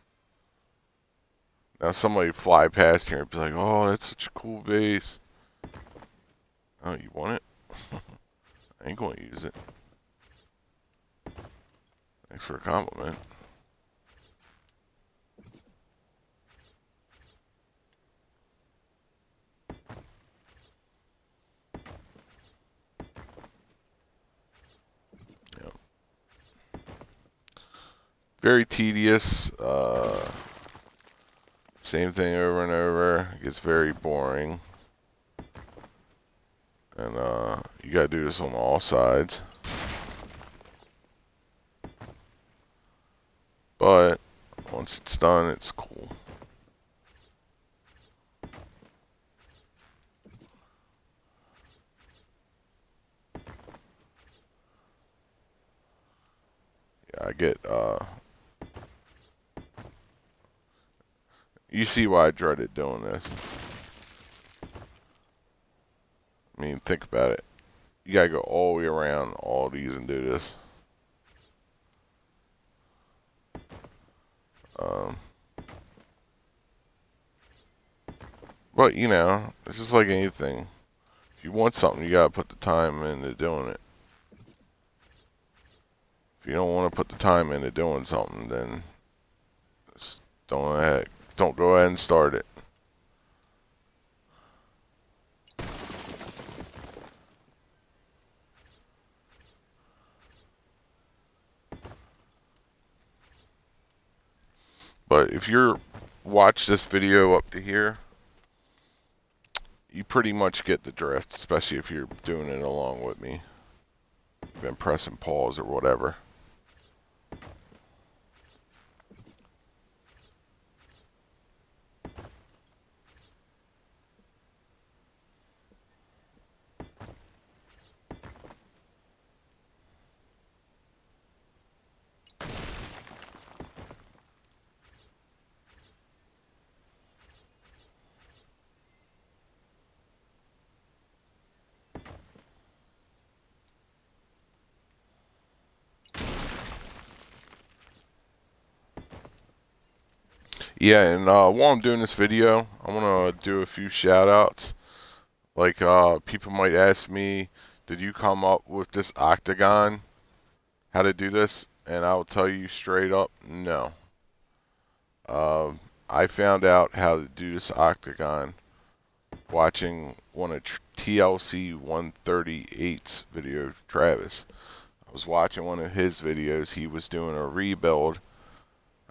Now, somebody fly past here and be like, oh, that's such a cool base. Oh, you want it? I ain't going to use it. Thanks for a compliment. Yep. Very tedious. Same thing over and over. It gets very boring. And you gotta do this on all sides. But once it's done, it's cool. Yeah, I get you see why I dreaded doing this. I mean, think about it. You gotta go all the way around all these and do this. But, you know, it's just like anything. If you want something, you gotta put the time into doing it. If you don't want to put the time into doing something, then just don't go ahead and start it. But if you're watch this video up to here, you pretty much get the drift, especially if you're doing it along with me. You've been pressing pause or whatever. Yeah, and while I'm doing this video, I want to do a few shout outs. Like, people might ask me, did you come up with this octagon? How to do this? And I'll tell you straight up, no. I found out how to do this octagon watching one of TLC 138's video, Travis. I was watching one of his videos. He was doing a rebuild,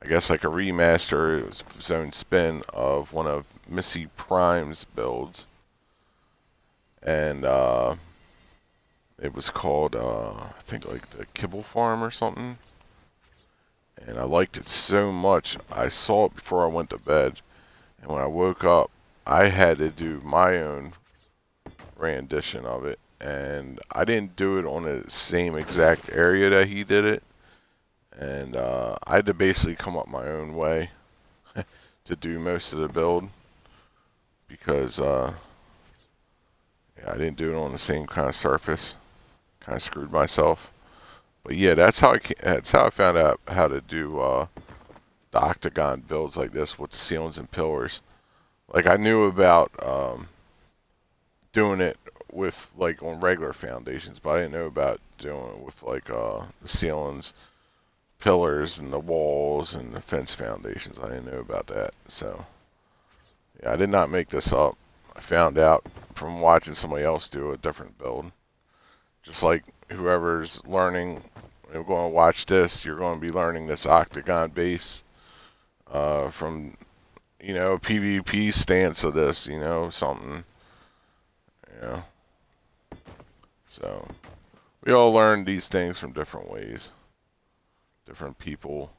I guess like a remaster. It was his own spin of one of Missy Prime's builds. And it was called, I think like the Kibble Farm or something. And I liked it so much, I saw it before I went to bed. And when I woke up, I had to do my own rendition of it. And I didn't do it on the same exact area that he did it. And I had to basically come up my own way to do most of the build. Because yeah, I didn't do it on the same kind of surface. Kind of screwed myself. But yeah, that's how I found out how to do the octagon builds like this with the ceilings and pillars. Like I knew about doing it with like on regular foundations, but I didn't know about doing it with like the ceilings, pillars, and the walls and the fence foundations. I didn't know about that. So yeah, I did not make this up. I found out from watching somebody else do a different build. Just like whoever's learning, you're going to watch this, you're going to be learning this octagon base from, you know, a PvP stance of this, you know, something, you know. So, we all learn these things from different ways, different people.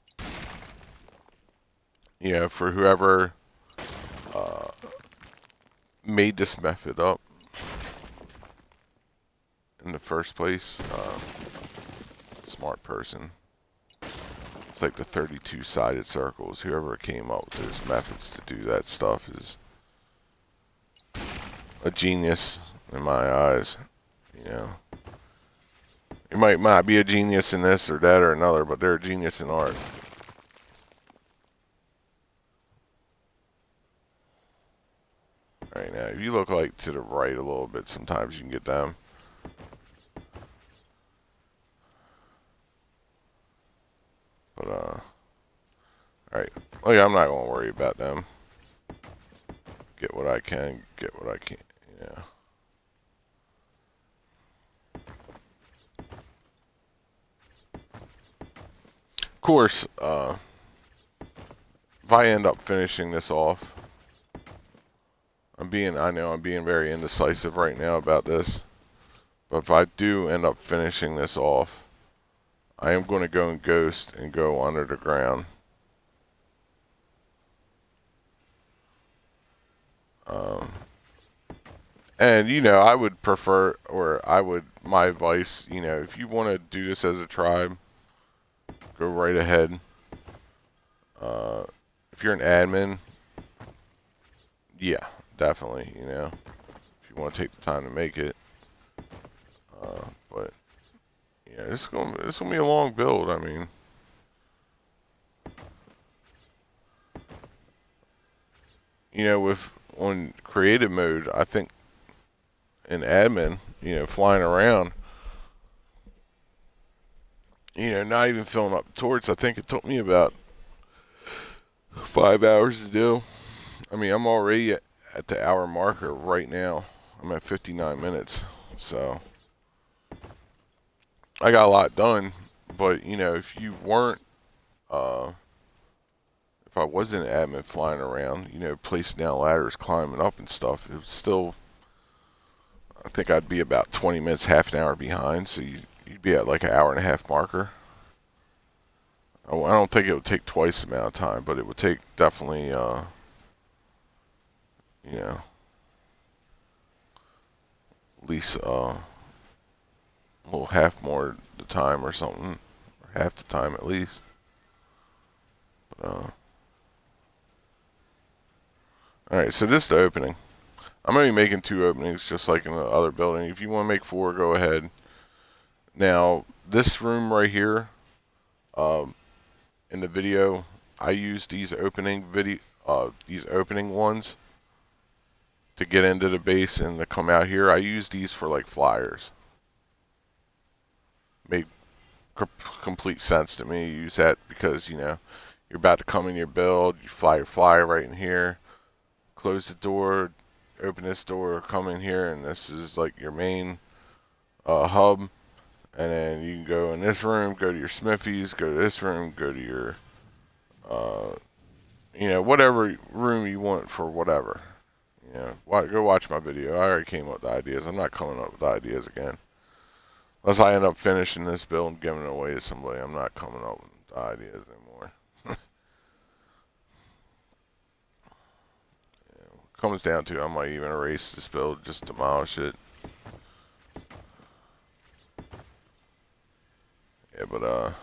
You know, for whoever made this method up in the first place, smart person. It's like the 32-sided circles. Whoever came up with those methods to do that stuff is a genius in my eyes. You know, you might not be a genius in this or that or another, but they're a genius in art. All right, now if you look like to the right a little bit, sometimes you can get them. But all right. Oh yeah, I'm not gonna worry about them. Get what I can, get what I can't. Yeah. Of course, if I end up finishing this off, I know I'm being very indecisive right now about this, but if I do end up finishing this off, I am going to go in Ghost and go under the ground. And, you know, I would prefer, my advice, you know, if you want to do this as a tribe, go right ahead. If you're an admin, yeah, definitely, you know, if you want to take the time to make it. But, yeah, it's gonna be a long build, I mean. You know, on creative mode, I think in admin, you know, flying around, you know, not even filling up the torch, I think it took me about 5 hours to do. I mean, I'm already at the hour marker right now. I'm at 59 minutes. So, I got a lot done. But, you know, if you weren't, if I wasn't admin flying around, you know, placing down ladders, climbing up and stuff, it was still, I think I'd be about 20 minutes, half an hour behind. So you'd be at like an hour and a half marker. I don't think it would take twice the amount of time, but it would take definitely, you know, at least a little half more the time or something, or half the time at least. But, all right, so this is the opening. I'm only making 2 openings, just like in the other building. If you want to make 4, go ahead. Now, this room right here, in the video, I use these opening ones to get into the base and to come out here. I use these for like flyers. Made complete sense to me. You use that because, you know, you're about to come in your build, you fly your flyer right in here, close the door, open this door, come in here, and this is like your main hub. And then you can go in this room, go to your smithies, go to this room, go to your, you know, whatever room you want for whatever. You know, go watch my video. I already came up with the ideas. I'm not coming up with the ideas again. Unless I end up finishing this build and giving it away to somebody, I'm not coming up with the ideas anymore. Comes down to, I might even erase this build, just demolish it. Yeah, but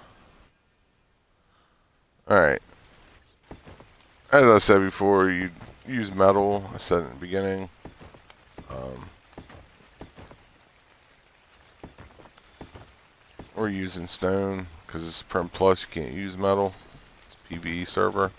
alright. As I said before, you use metal. I said in the beginning. We're using stone because it's Prim Plus. You can't use metal. It's PvE server.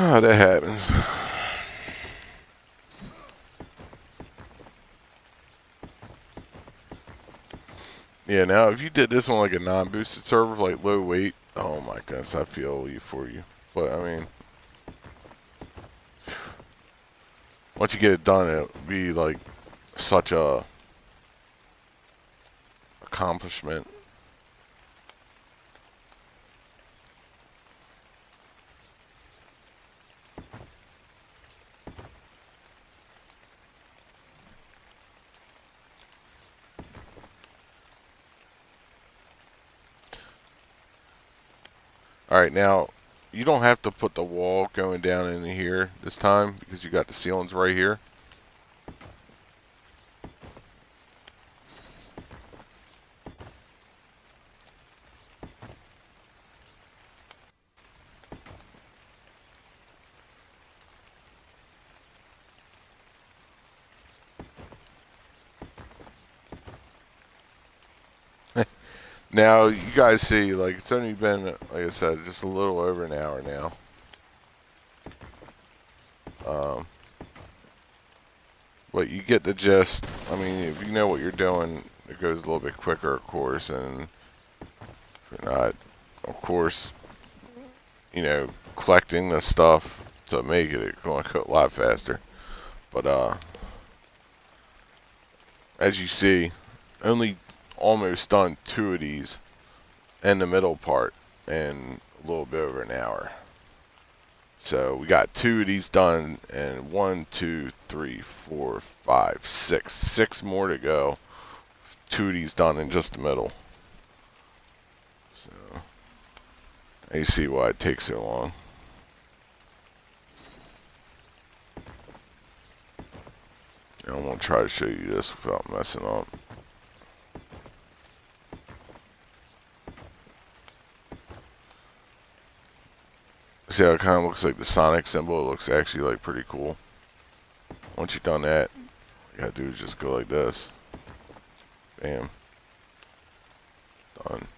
Ah, that happens. Yeah, now if you did this on like a non-boosted server, like low weight, oh my goodness, I feel you for you. But I mean, once you get it done, it'll be like such a accomplishment. Alright, now, you don't have to put the wall going down in here this time because you got the ceilings right here. Now, you guys see, like, it's only been, like I said, just a little over an hour now. But you get the gist. I mean, if you know what you're doing, it goes a little bit quicker, of course, and if you're not, of course, you know, collecting the stuff to make it, it's going to go a lot faster. But, as you see, only almost done 2 of these in the middle part in a little bit over an hour. So we got 2 of these done, and 1, 2, 3, 4, 5, 6. 6 more to go. 2 of these done in just the middle. So you see why it takes so long. And I'm gonna try to show you this without messing up. See how it kind of looks like the Sonic symbol? It looks actually like pretty cool. Once you've done that, all you gotta do is just go like this. Bam. Done.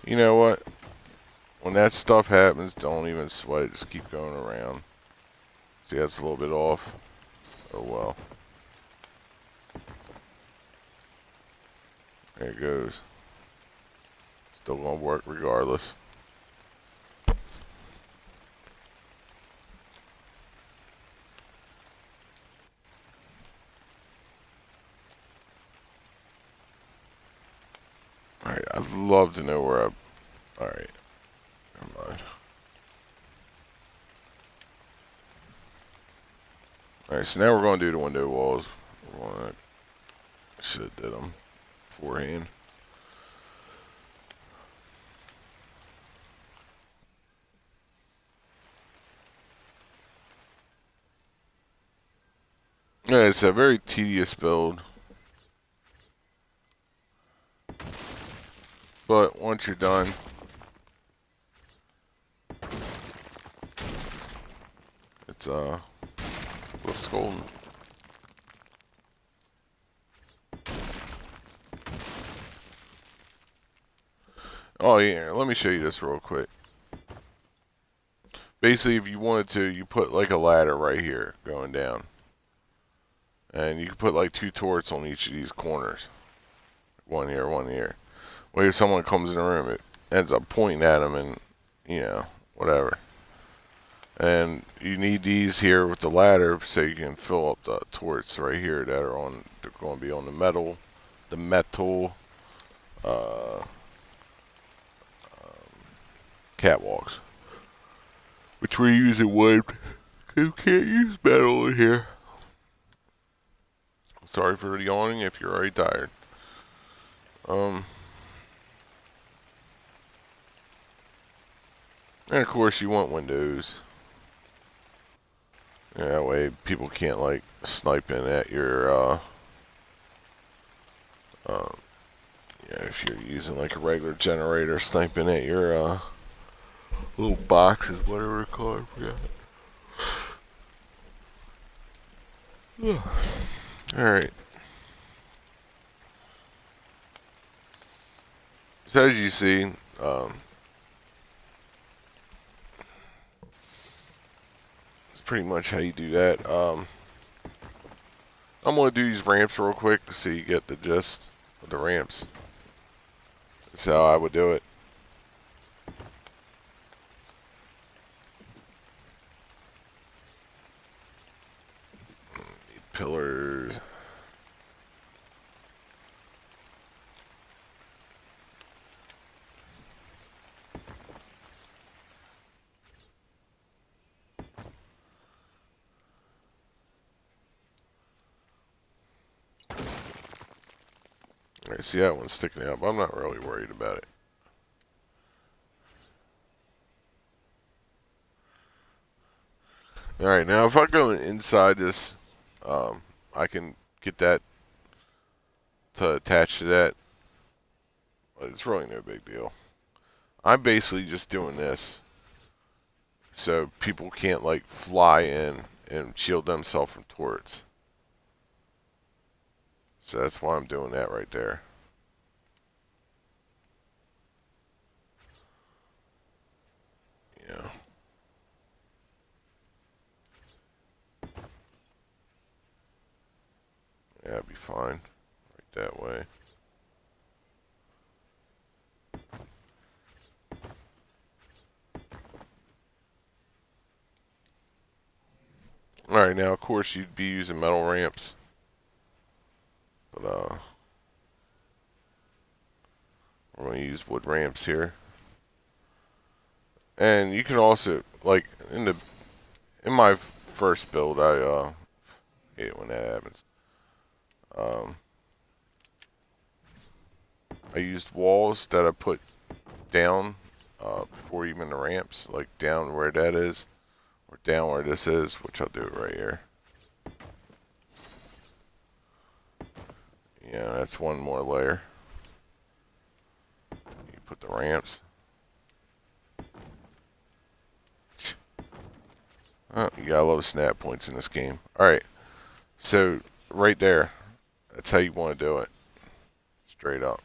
You know what? When that stuff happens, don't even sweat it. Just keep going around. See, that's a little bit off. Oh well. There it goes. Still gonna work regardless. I'd love to know where I... Alright, never mind. Alright, so now we're going to do the window walls. Should have did them beforehand. Yeah, it's a very tedious build. But once you're done, it's looks golden. Oh yeah, let me show you this real quick. Basically, if you wanted to, you put like a ladder right here going down. And you can put like 2 turrets on each of these corners. One here, one here. Well, if someone comes in the room, it ends up pointing at them and, you know, whatever. And you need these here with the ladder so you can fill up the turrets right here that are on, they're going to be on the metal catwalks. Which we're using wood. You can't use metal in here. Sorry for yawning if you're already tired. And of course you want windows. Yeah, that way people can't like snipe in at your yeah, if you're using like a regular generator, sniping at your little boxes, whatever they're called, I forgot. Alright. So as you see, it's pretty much how you do that. I'm going to do these ramps real quick so you get the gist of the ramps. That's how I would do it. Need pillars. I see that one sticking out, but I'm not really worried about it. Alright, now if I go inside this, I can get that to attach to that. But it's really no big deal. I'm basically just doing this so people can't like fly in and shield themselves from turrets. So that's why I'm doing that right there. Yeah. Yeah, it'd be fine. Right that way. Alright, now of course you'd be using metal ramps. But we're going to use wood ramps here. And you can also, like, in my first build, I hate it when that happens. I used walls that I put down before even the ramps, like down where that is, or down where this is, which I'll do it right here. Yeah, that's one more layer. You put the ramps. Oh, you gotta love snap points in this game. Alright, so right there, that's how you want to do it. Straight up.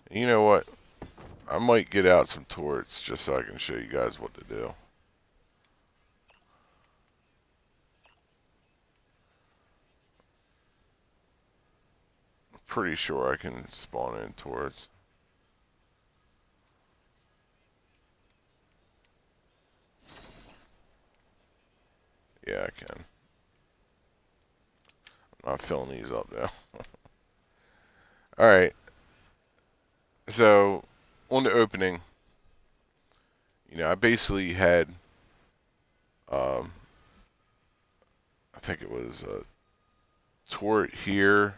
And you know what? I might get out some turrets just so I can show you guys what to do. I'm pretty sure I can spawn in turrets. Yeah, I can. I'm not filling these up now. Alright. So on the opening, I basically had, um, I think it was a turret here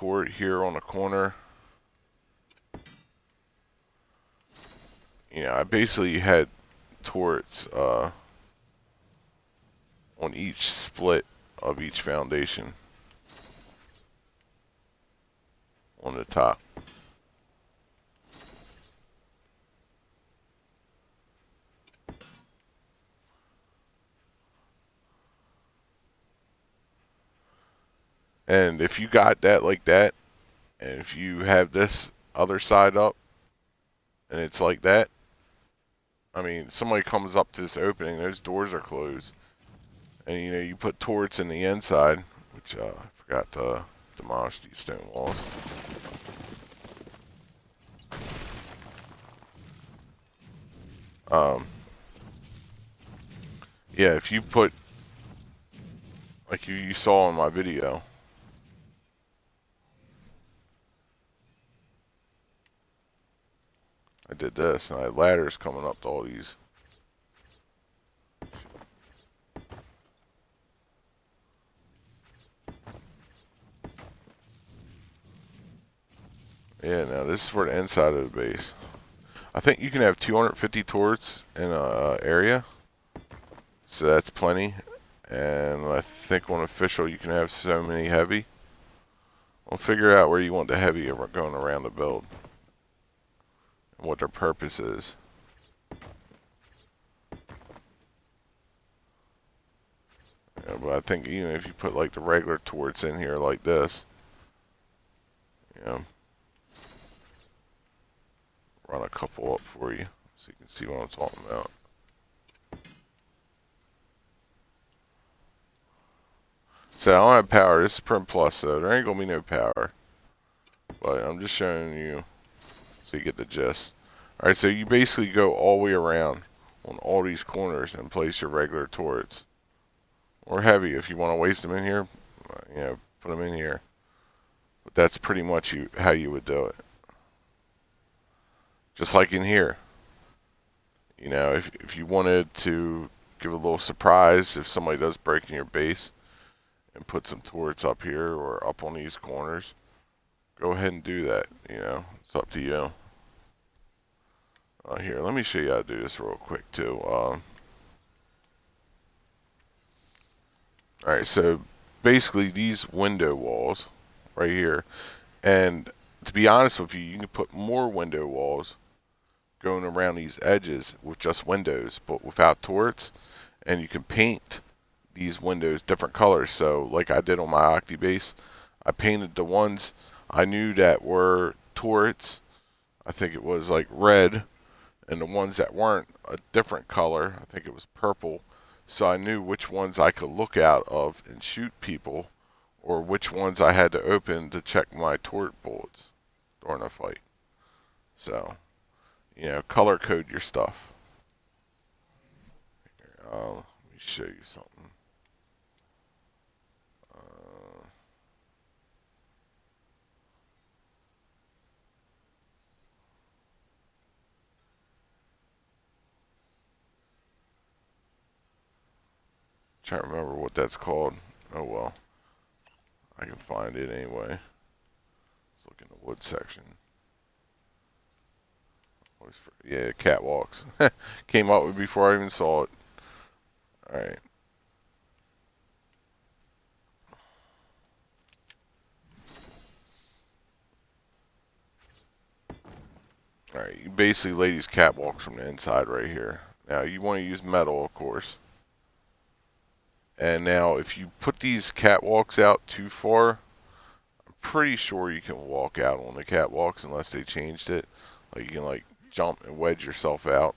on the corner. I basically had turrets on each split of each foundation on the top. And if you got that like that, and if you have this other side up, and it's like that, I mean, somebody comes up to this opening, those doors are closed, and you put turrets in the inside, which I forgot to demolish these stone walls. Yeah, if you put, like you saw in my video, I did this, and I had ladders coming up to all these. Yeah, now this is for the inside of the base. I think you can have 250 turrets in a area, so that's plenty. And I think on official you can have so many heavy. We'll figure out where you want the heavy going around the build and what their purpose is. Yeah, but I think if you put like the regular turrets in here like this, run a couple up for you so you can see what I'm talking about. So I don't have power. This is Print Plus, so there ain't gonna be no power. But I'm just showing you so you get the gist. Alright, so you basically go all the way around on all these corners and place your regular turrets. Or heavy if you want to waste them in here, put them in here. But that's pretty much how you would do it. Just like in here. If you wanted to give a little surprise if somebody does break in your base and put some turrets up here or up on these corners, go ahead and do that. It's up to you. Here, let me show you how to do this real quick too. Alright, so basically these window walls right here, and to be honest with you, you can put more window walls going around these edges with just windows, but without turrets, and you can paint these windows different colors. So like I did on my OCTIBASE, I painted the ones I knew that were turrets, I think it was like red, and the ones that weren't a different color, I think it was purple. So I knew which ones I could look out of and shoot people, or which ones I had to open to check my turret bullets during a fight. So, color code your stuff. Let me show you something. Trying to remember what that's called. Oh well, I can find it anyway. Let's look in the wood section. Yeah, catwalks. Came up with before I even saw it. Alright. Alright, you basically lay these catwalks from the inside right here. Now, you want to use metal, of course. And now, if you put these catwalks out too far, I'm pretty sure you can walk out on the catwalks unless they changed it. Like, you can, jump and wedge yourself out.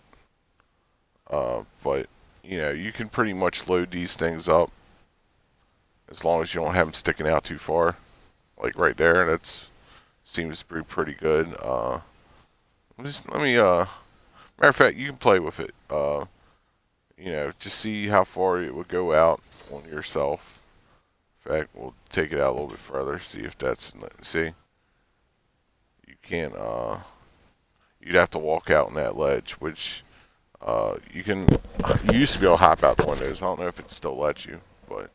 But, you can pretty much load these things up as long as you don't have them sticking out too far. Like right there, that seems to be pretty good. Matter of fact, you can play with it. Just see how far it would go out on yourself. In fact, we'll take it out a little bit further, see if see. can't, you'd have to walk out on that ledge, which you used to be able to hop out the windows. I don't know if it still lets you, but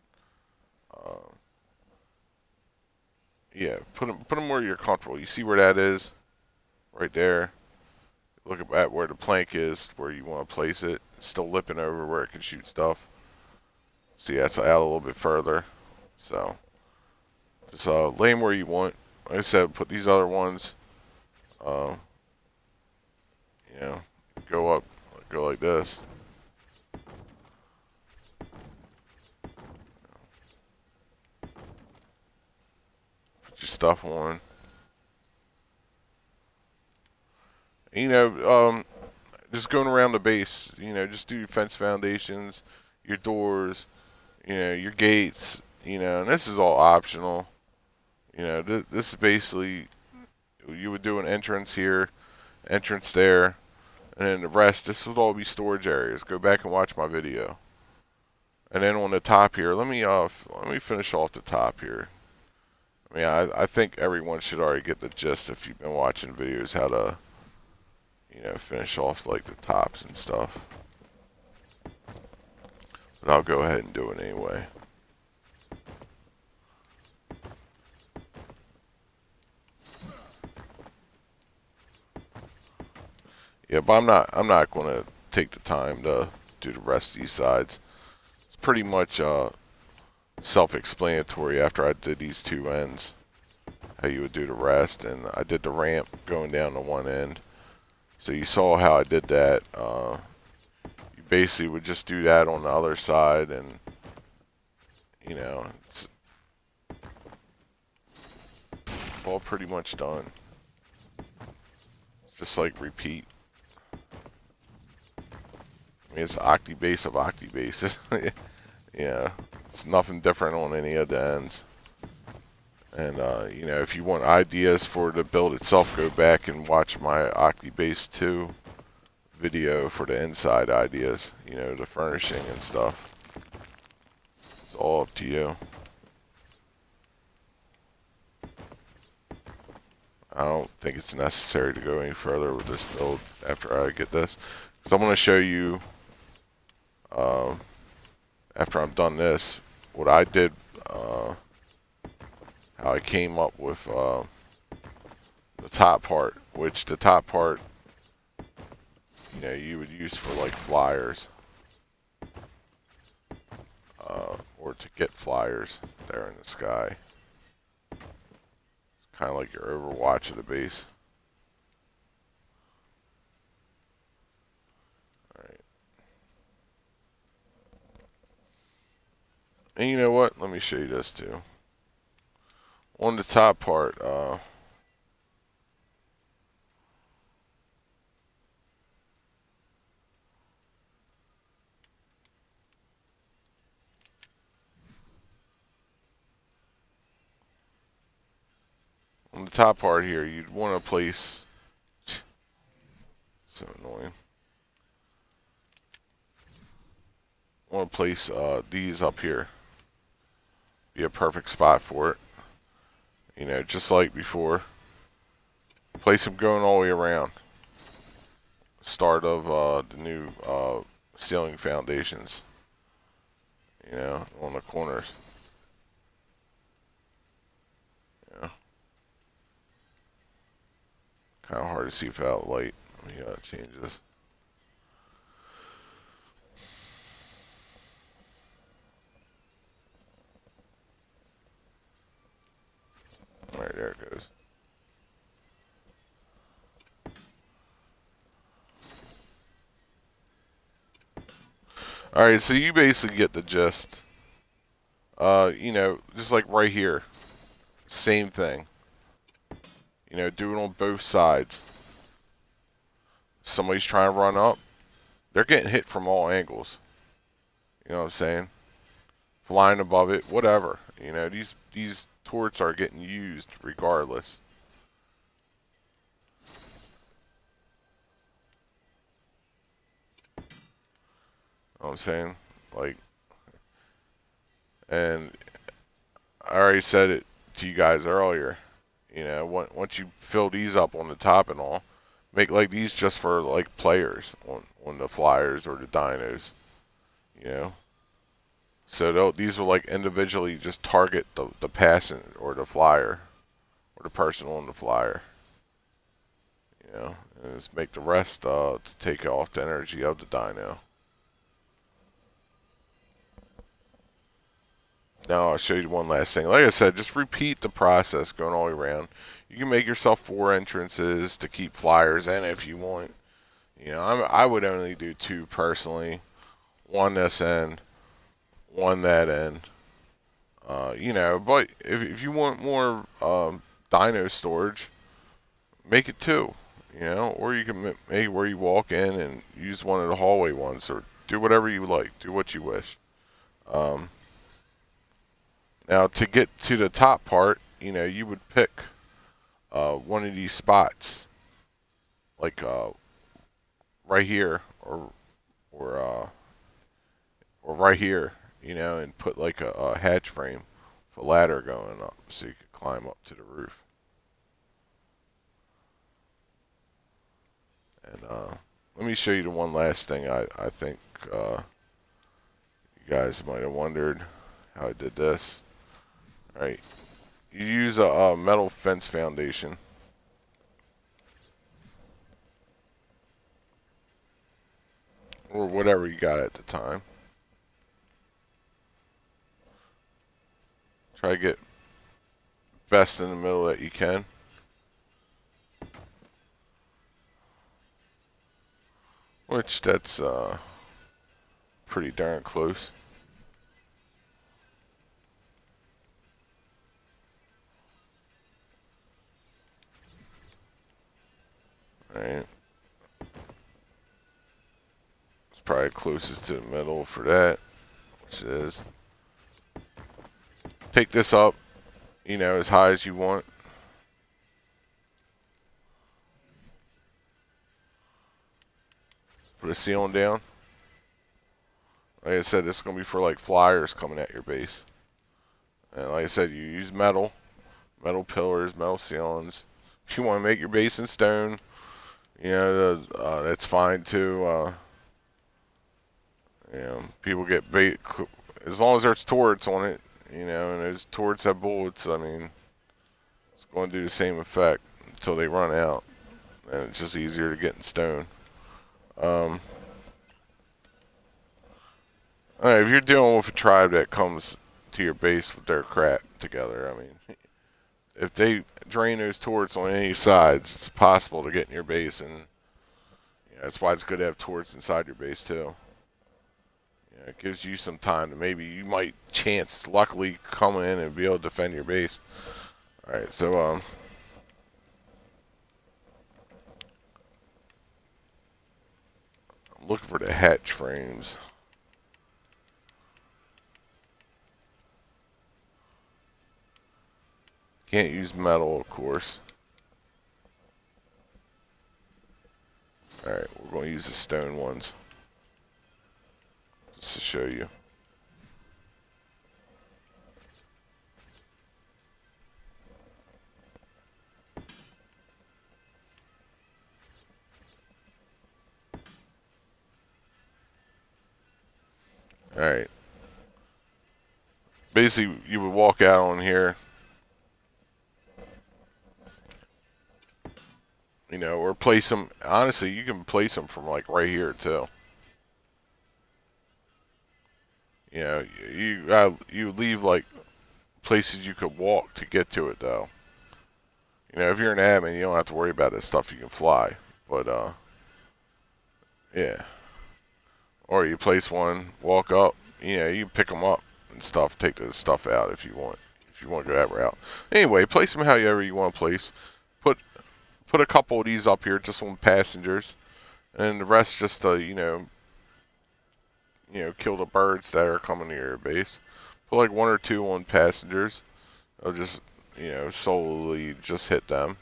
yeah, put them where you're comfortable. You see where that is? Right there. Look at where the plank is, where you want to place it. It's still lipping over where it can shoot stuff. See, that's out a little bit further. So, just lay them where you want. Like I said, put these other ones, uh, you know, go like this. Put your stuff on. You know, just going around the base, you know, just do your fence foundations, your doors, you know, your gates, you know, and this is all optional. You know, this is basically, you would do an entrance here, entrance there, and then the rest, this would all be storage areas. Go back and watch my video. And then on the top here, let me finish off the top here. I mean, I think everyone should already get the gist if you've been watching videos how to, you know, finish off like the tops and stuff. But I'll go ahead and do it anyway. Yeah, but I'm not going to take the time to do the rest of these sides. It's pretty much self-explanatory after I did these two ends, how you would do the rest, and I did the ramp going down to one end. So you saw how I did that. You basically would just do that on the other side, and you know, it's all pretty much done. It's just like repeat. I mean, it's OCTIBASE of OCTIBASE. Yeah, it's nothing different on any of the ends. And you know, if you want ideas for the build itself, go back and watch my OCTIBASE 2 video for the inside ideas. You know, the furnishing and stuff. It's all up to you. I don't think it's necessary to go any further with this build after I get this, because I'm going to show you after I'm done this what I did, how I came up with the top part, which the top part, you know, you would use for like flyers, or to get flyers there in the sky. It's kind of like your Overwatch of the base. Alright. And you know what? Let me show you this too. On the top part, on the top part here, you'd want to place, so annoying, want to place these up here. Be a perfect spot for it. You know, just like before. Place them going all the way around. Start of the new ceiling foundations. You know, on the corners. Yeah. Kind of hard to see without light. Let me change this. Alright, there it goes. Alright, so you basically get the gist. You know, just like right here. Same thing. You know, do it on both sides. Somebody's trying to run up. They're getting hit from all angles. You know what I'm saying? Flying above it, whatever. You know, these turrets are getting used regardless. You know what I'm saying? Like, and I already said it to you guys earlier. You know, once you fill these up on the top and all, make like these just for like players on the flyers or the dinos. You know, so these will like individually just target the passenger or the flyer or the person on the flyer. You know, and just make the rest to take off the energy of the dino. Now I'll show you one last thing. Like I said, just repeat the process going all the way around. You can make yourself 4 entrances to keep flyers in if you want. You know, I would only do 2 personally. One this end, one that end. You know, but if you want more dino storage, make it 2. You know, or you can make it where you walk in and use one of the hallway ones, or do whatever you like. Do what you wish. Now, to get to the top part, you know, you would pick one of these spots, like right here, or right here, you know, and put like a hatch frame, with a ladder going up, so you could climb up to the roof. And let me show you the one last thing. I think you guys might have wondered how I did this. All right, you use a metal fence foundation. Or whatever you got at the time. Try to get best in the middle that you can. Which that's pretty darn close. Alright. It's probably closest to the middle for that. Which it is. Take this up, you know, as high as you want. Put a ceiling down. Like I said, this is going to be for like flyers coming at your base. And like I said, you use metal pillars, metal ceilings. If you want to make your base in stone, you know, that's fine too. You know, people get bait as long as there's turrets on it, you know, and those turrets have bullets. I mean, it's going to do the same effect until they run out, and it's just easier to get in stone. Alright, if you're dealing with a tribe that comes to your base with their crap together, I mean, if they drain those turrets on any sides, it's possible to get in your base, and you know, that's why it's good to have turrets inside your base too. It gives you some time to maybe you might luckily come in and be able to defend your base. Alright, so I'm looking for the hatch frames. Can't use metal, of course. Alright, we're going to use the stone ones. Just to show you. Alright. Basically, you would walk out on here. You know, or place them. Honestly, you can place them from like right here too. You know, you leave like places you could walk to get to it though. You know, if you're an admin, you don't have to worry about that stuff. You can fly, but yeah. Or you place one, walk up. You know, you pick them up and stuff. Take the stuff out if you want. If you want to go that route. Anyway, place them however you want to place. Put a couple of these up here just on passengers, and the rest just kill the birds that are coming to your base. Put like 1 or 2 on passengers. They'll just slowly just hit them,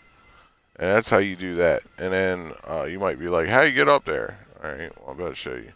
and that's how you do that. And then you might be like, how do you get up there? All right, well, I'm about to show you.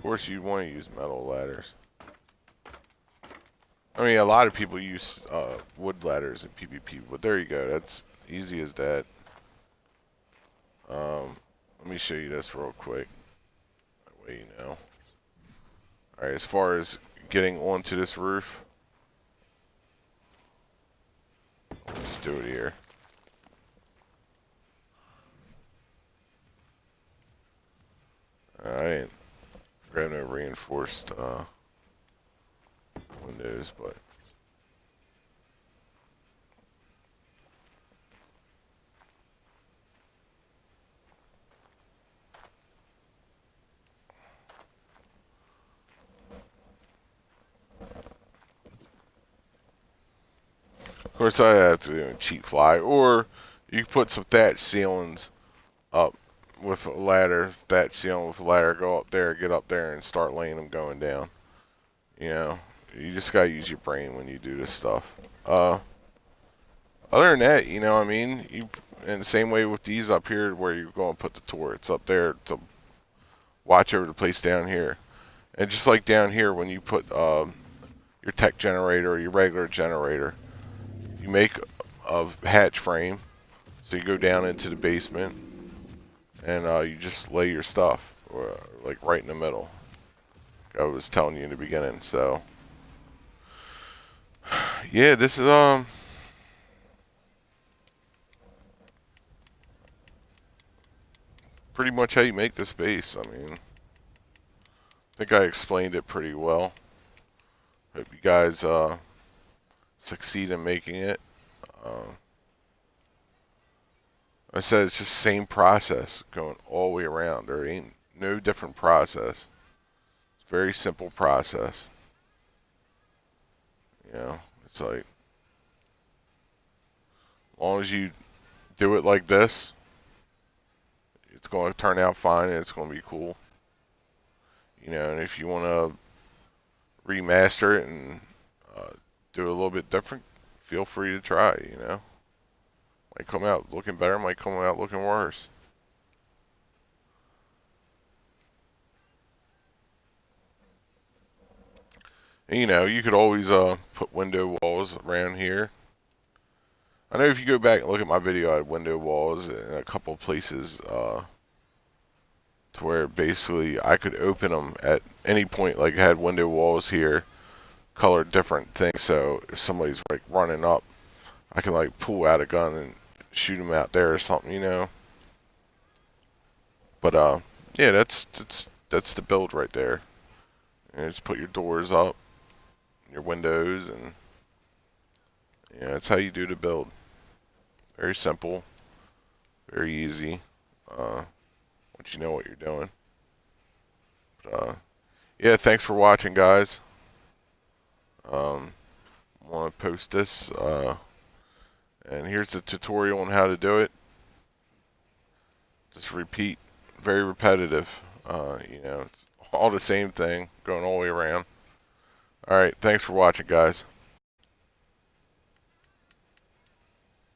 course, you want to use metal ladders. I mean, a lot of people use wood ladders in PvP, but there you go. That's easy as that. Let me show you this real quick. That way you know. Alright, as far as getting onto this roof, I'll just do it here. I ain't got no reinforced windows, but of course I have to do a cheat fly, or you can put some thatch ceilings up with a ladder, thatch ceiling with a ladder, go up there, get up there, and start laying them going down. You know, you just gotta use your brain when you do this stuff. Other than that, you know what I mean? You, in the same way with these up here where you're going to put the turrets up there to watch over the place down here. And just like down here when you put your tech generator or your regular generator, you make a hatch frame. So you go down into the basement and you just lay your stuff like right in the middle. I was telling you in the beginning. So yeah, this is pretty much how you make this base. I mean, I think I explained it pretty well. Hope you guys succeed in making it. I said it's just the same process going all the way around. There ain't no different process. It's a very simple process. You know, it's like, as long as you do it like this, it's going to turn out fine and it's going to be cool. You know, and if you want to remaster it and do it a little bit different, feel free to try, you know. Might come out looking better, might come out looking worse. And, you know, you could always put window walls around here. I know if you go back and look at my video, I had window walls in a couple of places to where basically I could open them at any point. Like I had window walls here, colored different things. So if somebody's like running up, I can like pull out a gun and shoot them out there or something, you know. But yeah, that's the build right there. And just put your doors up, your windows, and yeah, that's how you do the build. Very simple, very easy. Once you know what you're doing. But, yeah, thanks for watching, guys. Want to post this, and here's the tutorial on how to do it. Just repeat, very repetitive. You know, it's all the same thing, going all the way around. All right, thanks for watching, guys.